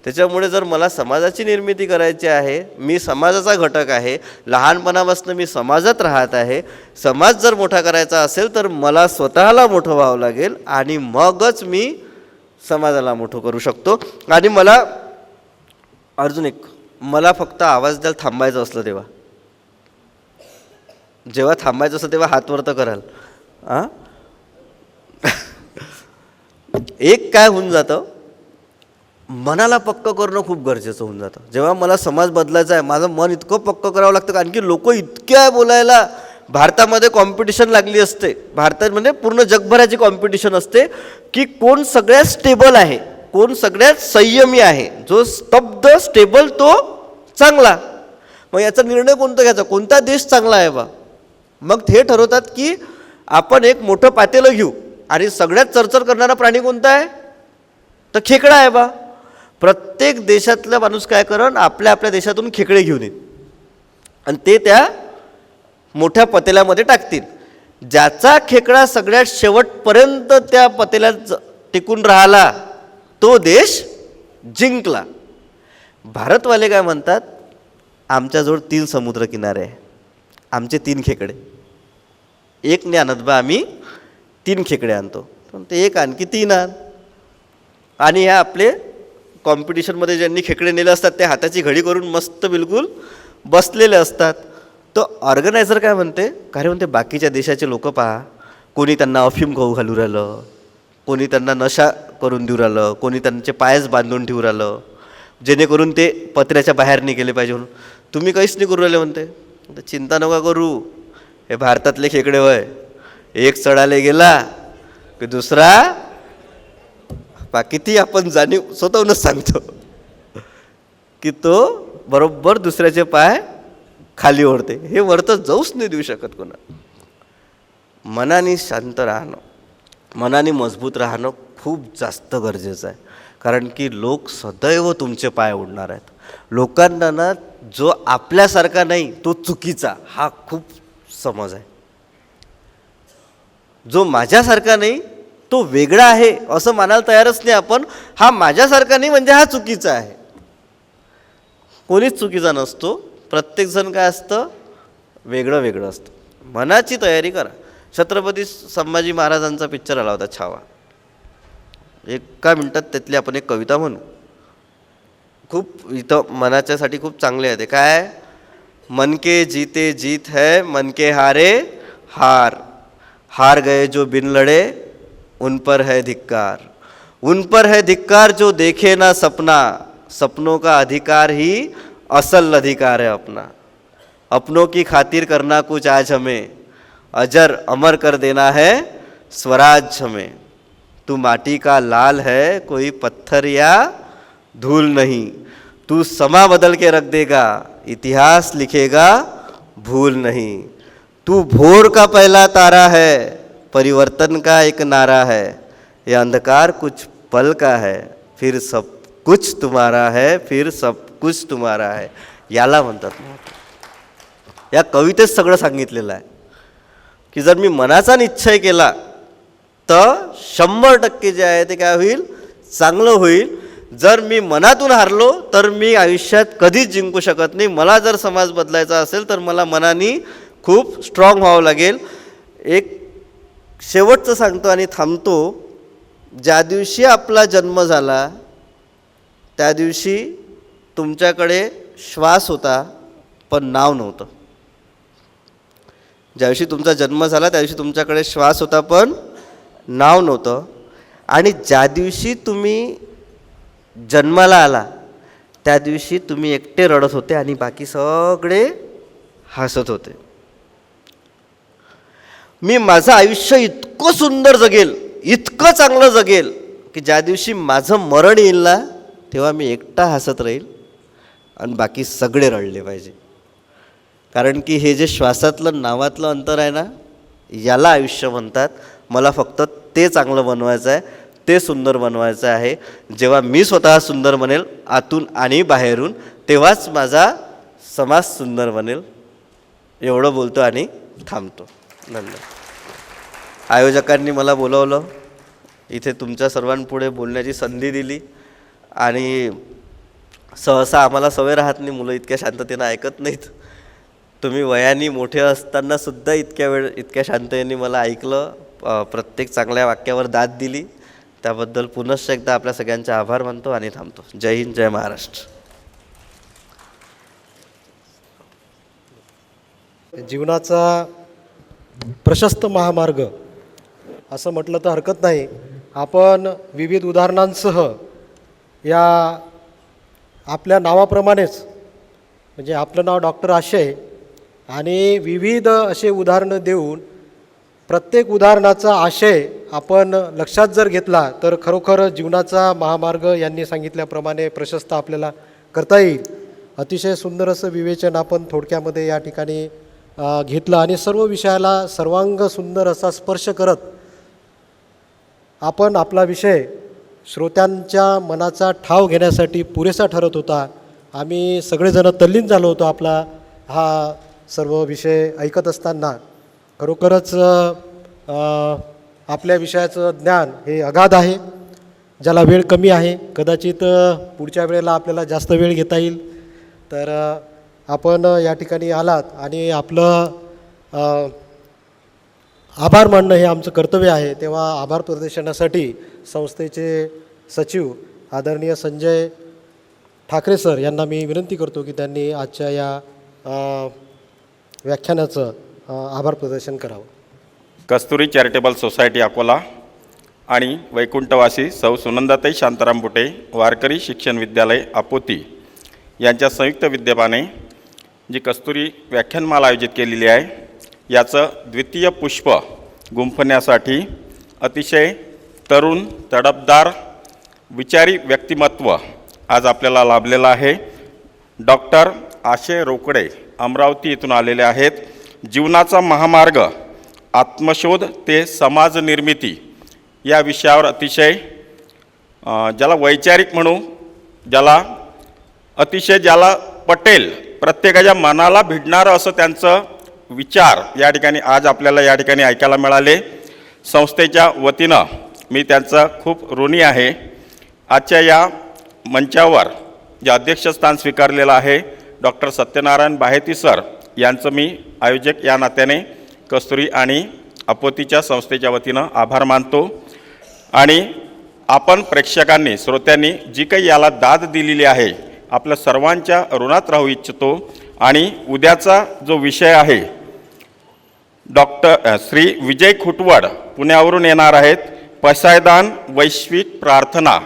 त्याच्यामुळे जर मला समाजाची निर्मिती करायची आहे, मी समाजाचा घटक आहे, लहानपणापासून मी समाजात राहत आहे, समाज जर मोठा करायचा असेल तर मला स्वतःला मोठं व्हावं लागेल आणि मगच मी समाजाला मोठं करू शकतो. आणि मला अजून एक, मला फक्त आवाज द्यायला थांबायचं असलं तेव्हा, जेव्हा थांबायचं असलं तेव्हा हात वर तर कराल. एक काय होऊन जातं, मनाला पक्क करणं खूप गरजेचं होऊन जातं. जेव्हा मला समाज बदलायचा आहे, माझं मन इतकं पक्क करावं लागतं, कारण की लोक इतके आहे बोलायला. भारतामध्ये कॉम्पिटिशन लागली असते, भारतामध्ये पूर्ण जगभराची कॉम्पिटिशन असते की कोण सगळ्यात स्टेबल आहे, कोण सगळ्यात संयमी आहे. जो स्तब्ध स्टेबल तो चांगला. मग याचा निर्णय कोणता घ्यायचा, कोणता देश चांगला आहे बा. मग ते ठरवतात की आपण एक मोठं पातेलं घेऊ आणि सगळ्यात चरचर करणारा प्राणी कोणता आहे, तर खेकडा आहे बा. प्रत्येक देशातला माणूस काय करण, आपल्या आपल्या देशातून खेकडे घेऊन येईल आणि ते त्या मोठ्या पतेल्यामध्ये टाकतील. ज्याचा खेकडा सगळ्यात शेवटपर्यंत त्या पतेल्यात टिकून राहिला तो देश जिंकला. भारतवाले काय म्हणतात, आमच्याजवळ 3 समुद्र किनारे आहे, आमचे 3 खेकडे, एक नाही आणत बा, आम्ही 3 खेकडे आणतो. ते एक आणखी 3 आण. आणि ह्या आपले कॉम्पिटिशनमध्ये ज्यांनी खेकडे नेले असतात ते हाताची घडी करून मस्त बिलकुल बसलेले असतात. तो ऑर्गनायझर काय म्हणते, काय म्हणते, बाकीच्या देशाचे लोक पहा, कोणी त्यांना अफीम खाऊ घालू राहिलं, कोणी त्यांना नशा करून देऊ राहिलं, कोणी त्यांचे पायच बांधून ठेवू राहिलं जेणेकरून ते पत्र्याच्या बाहेर नाही गेले पाहिजे म्हणून. तुम्ही काहीच नाही करू राहिले म्हणते. चिंता नका करू, हे भारतातले खेकडे होय, एक चढायला गेला की दुसरा, किती आपण जाणीव स्वतःहूनच सांगतो की तो बरोबर दुसऱ्याचे पाय खाली ओढते. हे वरतं जाऊच नाही देऊ शकत कोणा. मनाने शांत राहणं, मनाने मजबूत राहणं खूप जास्त गरजेचं आहे. कारण की लोक सदैव तुमचे पाय ओढणार आहेत. लोकांना ना जो आपल्यासारखा नाही तो चुकीचा हा खूप समज आहे. जो माझ्यासारखा नाही तो वेगळा आहे असं मानायला तयारच नाही आपण. हा माझ्यासारखा नाही म्हणजे हा चुकीचा आहे. कोणीच चुकीचा नसतो. प्रत्येकजण काय असतं, वेगळं वेगळं असतं. मनाची तयारी करा. छत्रपती संभाजी महाराजांचा पिक्चर आला होता छावा. एका मिनटात त्यातली आपण एक कविता म्हणू. खूप इथं मनाच्यासाठी खूप चांगले आहे ते. काय? मन के जीते जीत है, मन के हारे हार. हार गए जो बिन लड़े, उन पर है धिक्कार. उन पर है धिक्कार जो देखे ना सपना. सपनों का अधिकार ही असल अधिकार है अपना. अपनों की खातिर करना कुछ आज हमें, अजर अमर कर देना है स्वराज हमें. तू माटी का लाल है, कोई पत्थर या धूल नहीं. तू समा बदल के रख देगा, इतिहास लिखेगा भूल नहीं. तू भोर का पहला तारा है, परिवर्तन का एक नारा है. यह अंधकार कुछ पल का है, फिर सब कुछ तुम्हारा है, फिर सब कुछ तुम्हारा है. याला म्हणतात. या कवितेत सगळं सांगितलेलं आहे की जर मी मनाचा निश्चय केला तर 100% जे आहे ते काय होईल? चांगलं होईल. जर मी मनातून हारलो तर मी आयुष्यात कधीच जिंकू शकत नाही. मला जर समाज बदलायचा असेल तर मला मनाने खूप स्ट्रॉंग व्हावं लागेल. एक शेवटचं सांगतो आणि थांबतो. ज्या दिवशी आपला जन्म झाला त्या दिवशी तुमच्याकडे श्वास होता पण नाव नव्हतं. ज्या दिवशी तुमचा जन्म झाला त्या दिवशी तुमच्याकडे श्वास होता पण नाव नव्हतं. आणि ज्या दिवशी तुम्ही जन्माला आला त्या दिवशी तुम्ही एकटे रडत होते आणि बाकी सगळे हसत होते. मी माझं आयुष्य इतकं सुंदर जगेल, इतकं चांगलं जगेल की ज्या दिवशी माझं मरण येईल ना तेव्हा मी एकटा हसत राहील आणि बाकी सगळे रडले पाहिजे. कारण की हे जे श्वासातलं नावातलं अंतर आहे ना याला आयुष्य म्हणतात. मला फक्त ते चांगलं बनवायचं आहे, ते सुंदर बनवायचं आहे. जेव्हा मी स्वतः सुंदर बनेल आतून आणि बाहेरून तेव्हाच माझा समाज सुंदर बनेल. एवढं बोलतो आणि थांबतो. धन्यवाद. आयोजकांनी मला बोलवलं, इथे तुमच्या सर्वांपुढे बोलण्याची संधी दिली आणि सहसा आम्हाला सवय राहत नाही, मुलं इतक्या शांततेनं ऐकत नाहीत. तुम्ही वयाने मोठे असतानासुद्धा इतक्या शांततेने मला ऐकलं, प्रत्येक चांगल्या वाक्यावर दाद दिली. त्याबद्दल पुनश्च एकदा आपल्या सगळ्यांचे आभार मानतो आणि थांबतो. जय हिंद, जय महाराष्ट्र. जीवनाचा प्रशस्त महामार्ग असं म्हटलं तर हरकत नाही. आपण विविध उदाहरणांसह या आपल्या नावाप्रमाणेच म्हणजे आपलं नाव डॉक्टर आशय आणि विविध असे उदाहरणं देऊन प्रत्येक उदाहरणाचा आशय आपण लक्षात जर घेतला तर खरोखर जीवनाचा महामार्ग यांनी सांगितल्याप्रमाणे प्रशस्त आपल्याला करता येईल. अतिशय सुंदर असं विवेचन आपण थोडक्यामध्ये या ठिकाणी घेतलं आणि सर्व विषयाला सर्वांग सुंदर असा स्पर्श करत आपण आपला विषय श्रोत्यांच्या मनाचा ठाव घेण्यासाठी पुरेसा ठरत होता. आम्ही सगळेजण तल्लीन झालो होतो आपला हा सर्व विषय ऐकत असताना. खरोखरच आपल्या विषयाचं ज्ञान हे अगाध आहे. ज्याला वेळ कमी आहे कदाचित पुढच्या वेळेला आपल्याला जास्त वेळ घेता येईल. तर आपण या ठिकाणी आलात आणि आपलं आभार मानणं हे आमचं कर्तव्य आहे. तेव्हा आभार प्रदर्शनासाठी संस्थेचे सचिव आदरणीय संजय ठाकरे सर यांना मी विनंती करतो की त्यांनी आजच्या या व्याख्यानाचं आभार प्रदर्शन करावं. कस्तुरी चॅरिटेबल सोसायटी अकोला आणि वैकुंठवासी सौ सुनंदाताई शांताराम बुटे वारकरी शिक्षण विद्यालय आपोती यांच्या संयुक्त विद्यमाने जी कस्तुरी व्याख्यानमाला आयोजित केलेली आहे याचं द्वितीय पुष्प गुंफण्यासाठी अतिशय तरुण तडफदार विचारी व्यक्तिमत्व आज आपल्याला लाभलेलं आहे. डॉक्टर आशय रोकडे अमरावती येथून आलेले आहेत. जीवनाचा महामार्ग आत्मशोध ते समाज निर्मिती या विषयावर अतिशय ज्याला वैचारिक म्हणू, ज्याला पटेल, प्रत्येकाच्या मनाला भिडणारं असं त्यांचं विचार या ठिकाणी आज आपल्याला या ठिकाणी ऐकायला मिळाले. संस्थेच्या वतीनं मी त्यांचा खूप ऋणी आहे. आजच्या या मंचावर जे अध्यक्षस्थान स्वीकारलेलं आहे डॉक्टर सत्यनारायण बाहेती सर यांचं मी आयोजक या नात्याने कस्तुरी आणि अपोतीच्या संस्थेच्या वतीनं आभार मानतो. आणि आपण प्रेक्षकांनी, श्रोत्यांनी जी काही याला दाद दिलेली आहे, आपल्या सर्वांच्या ऋणात राहू इच्छितो. आणि उद्याचा जो विषय आहे, श्री विजय खुटवड पुण्यावरून येणार आहेत. पसायदान वैश्विक प्रार्थना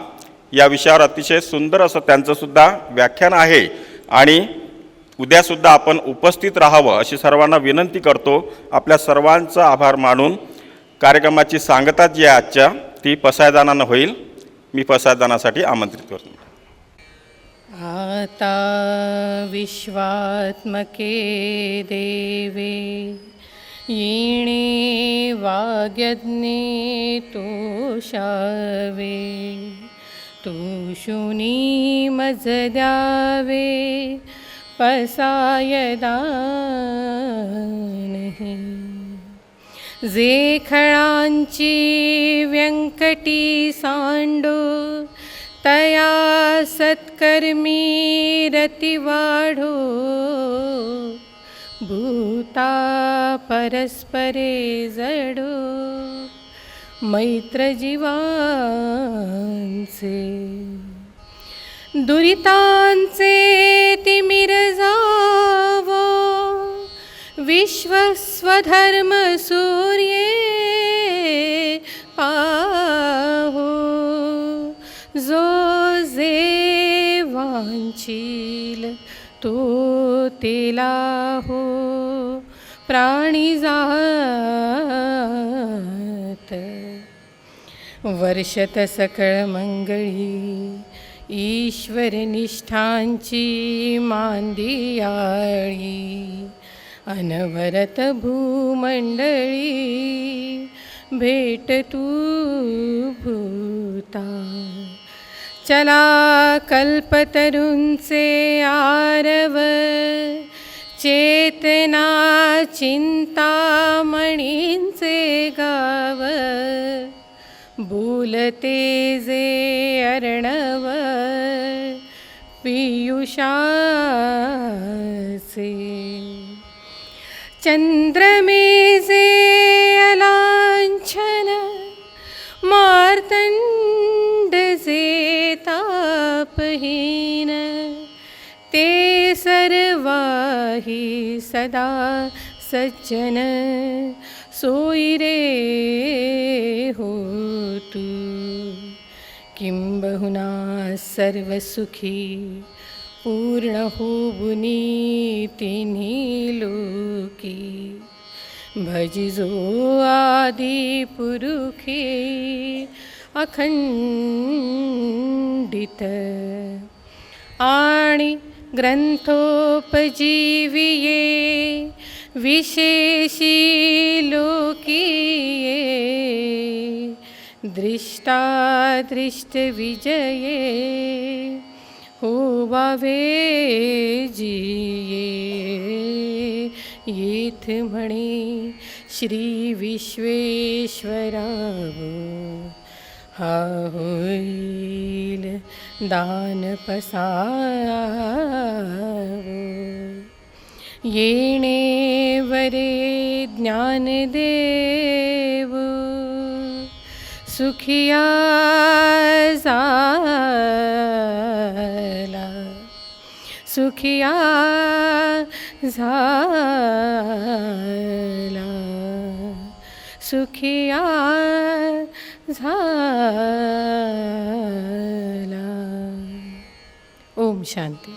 या विषयावर अतिशय सुंदर असं त्यांचंसुद्धा व्याख्यान आहे. आणि उद्यासुद्धा आपण उपस्थित राहावं अशी सर्वांना विनंती करतो. आपल्या सर्वांचा आभार मानून कार्यक्रमाची सांगता जी आहे आजच्या, ती पसायदानानं होईल. मी पसायदानासाठी आमंत्रित करतो. आता विश्वात्मके देवे येणे वाग्यज्ञे तोषावे, तुषुनी मज द्यावे पसायदानहि. जे खळांची व्यंकटी सांडो, तया सत्कर्मी रती वाढो. भूता परस्परे जडो, मैत्र जीवांचे. दुरितांचे तिमिर जावो, विश्वस्वधर्म सूर्ये पाहो. जो जे वांछील तो तेला हो, प्राणी जात. वर्षत सकळ मंगळी ईश्वर निष्ठांची मांदियाळी. अनवरत भूमंडळी भेट तू भूता. चला कल्पतरूंचे आरव, चेतना चिंतामणींचे गाव. बोलते जे अर्णव पियुषाचे. चंद्रमेजे अलांछन, मार्तंड जे तापहीन. ते सर्वाही सदा सज्जन, सोयी रे हो तू. किंबहुना सर्वसुखी पूर्ण होऊनी तिन्ही लोकी. भजिजो आदि पुरुखे अखंडित. आणि ग्रंथोपजीविये विशेषी लोकीये. दृष्टादृष्ट विजये होवावे जिये. येथ म्हणे श्री विश्वेश्वरावो, हा होईल दान पसावो. येणे वरे ज्ञानदेव, सुखिया झाला. सुखिया झाला. सुखिया झाला. ओम शांती.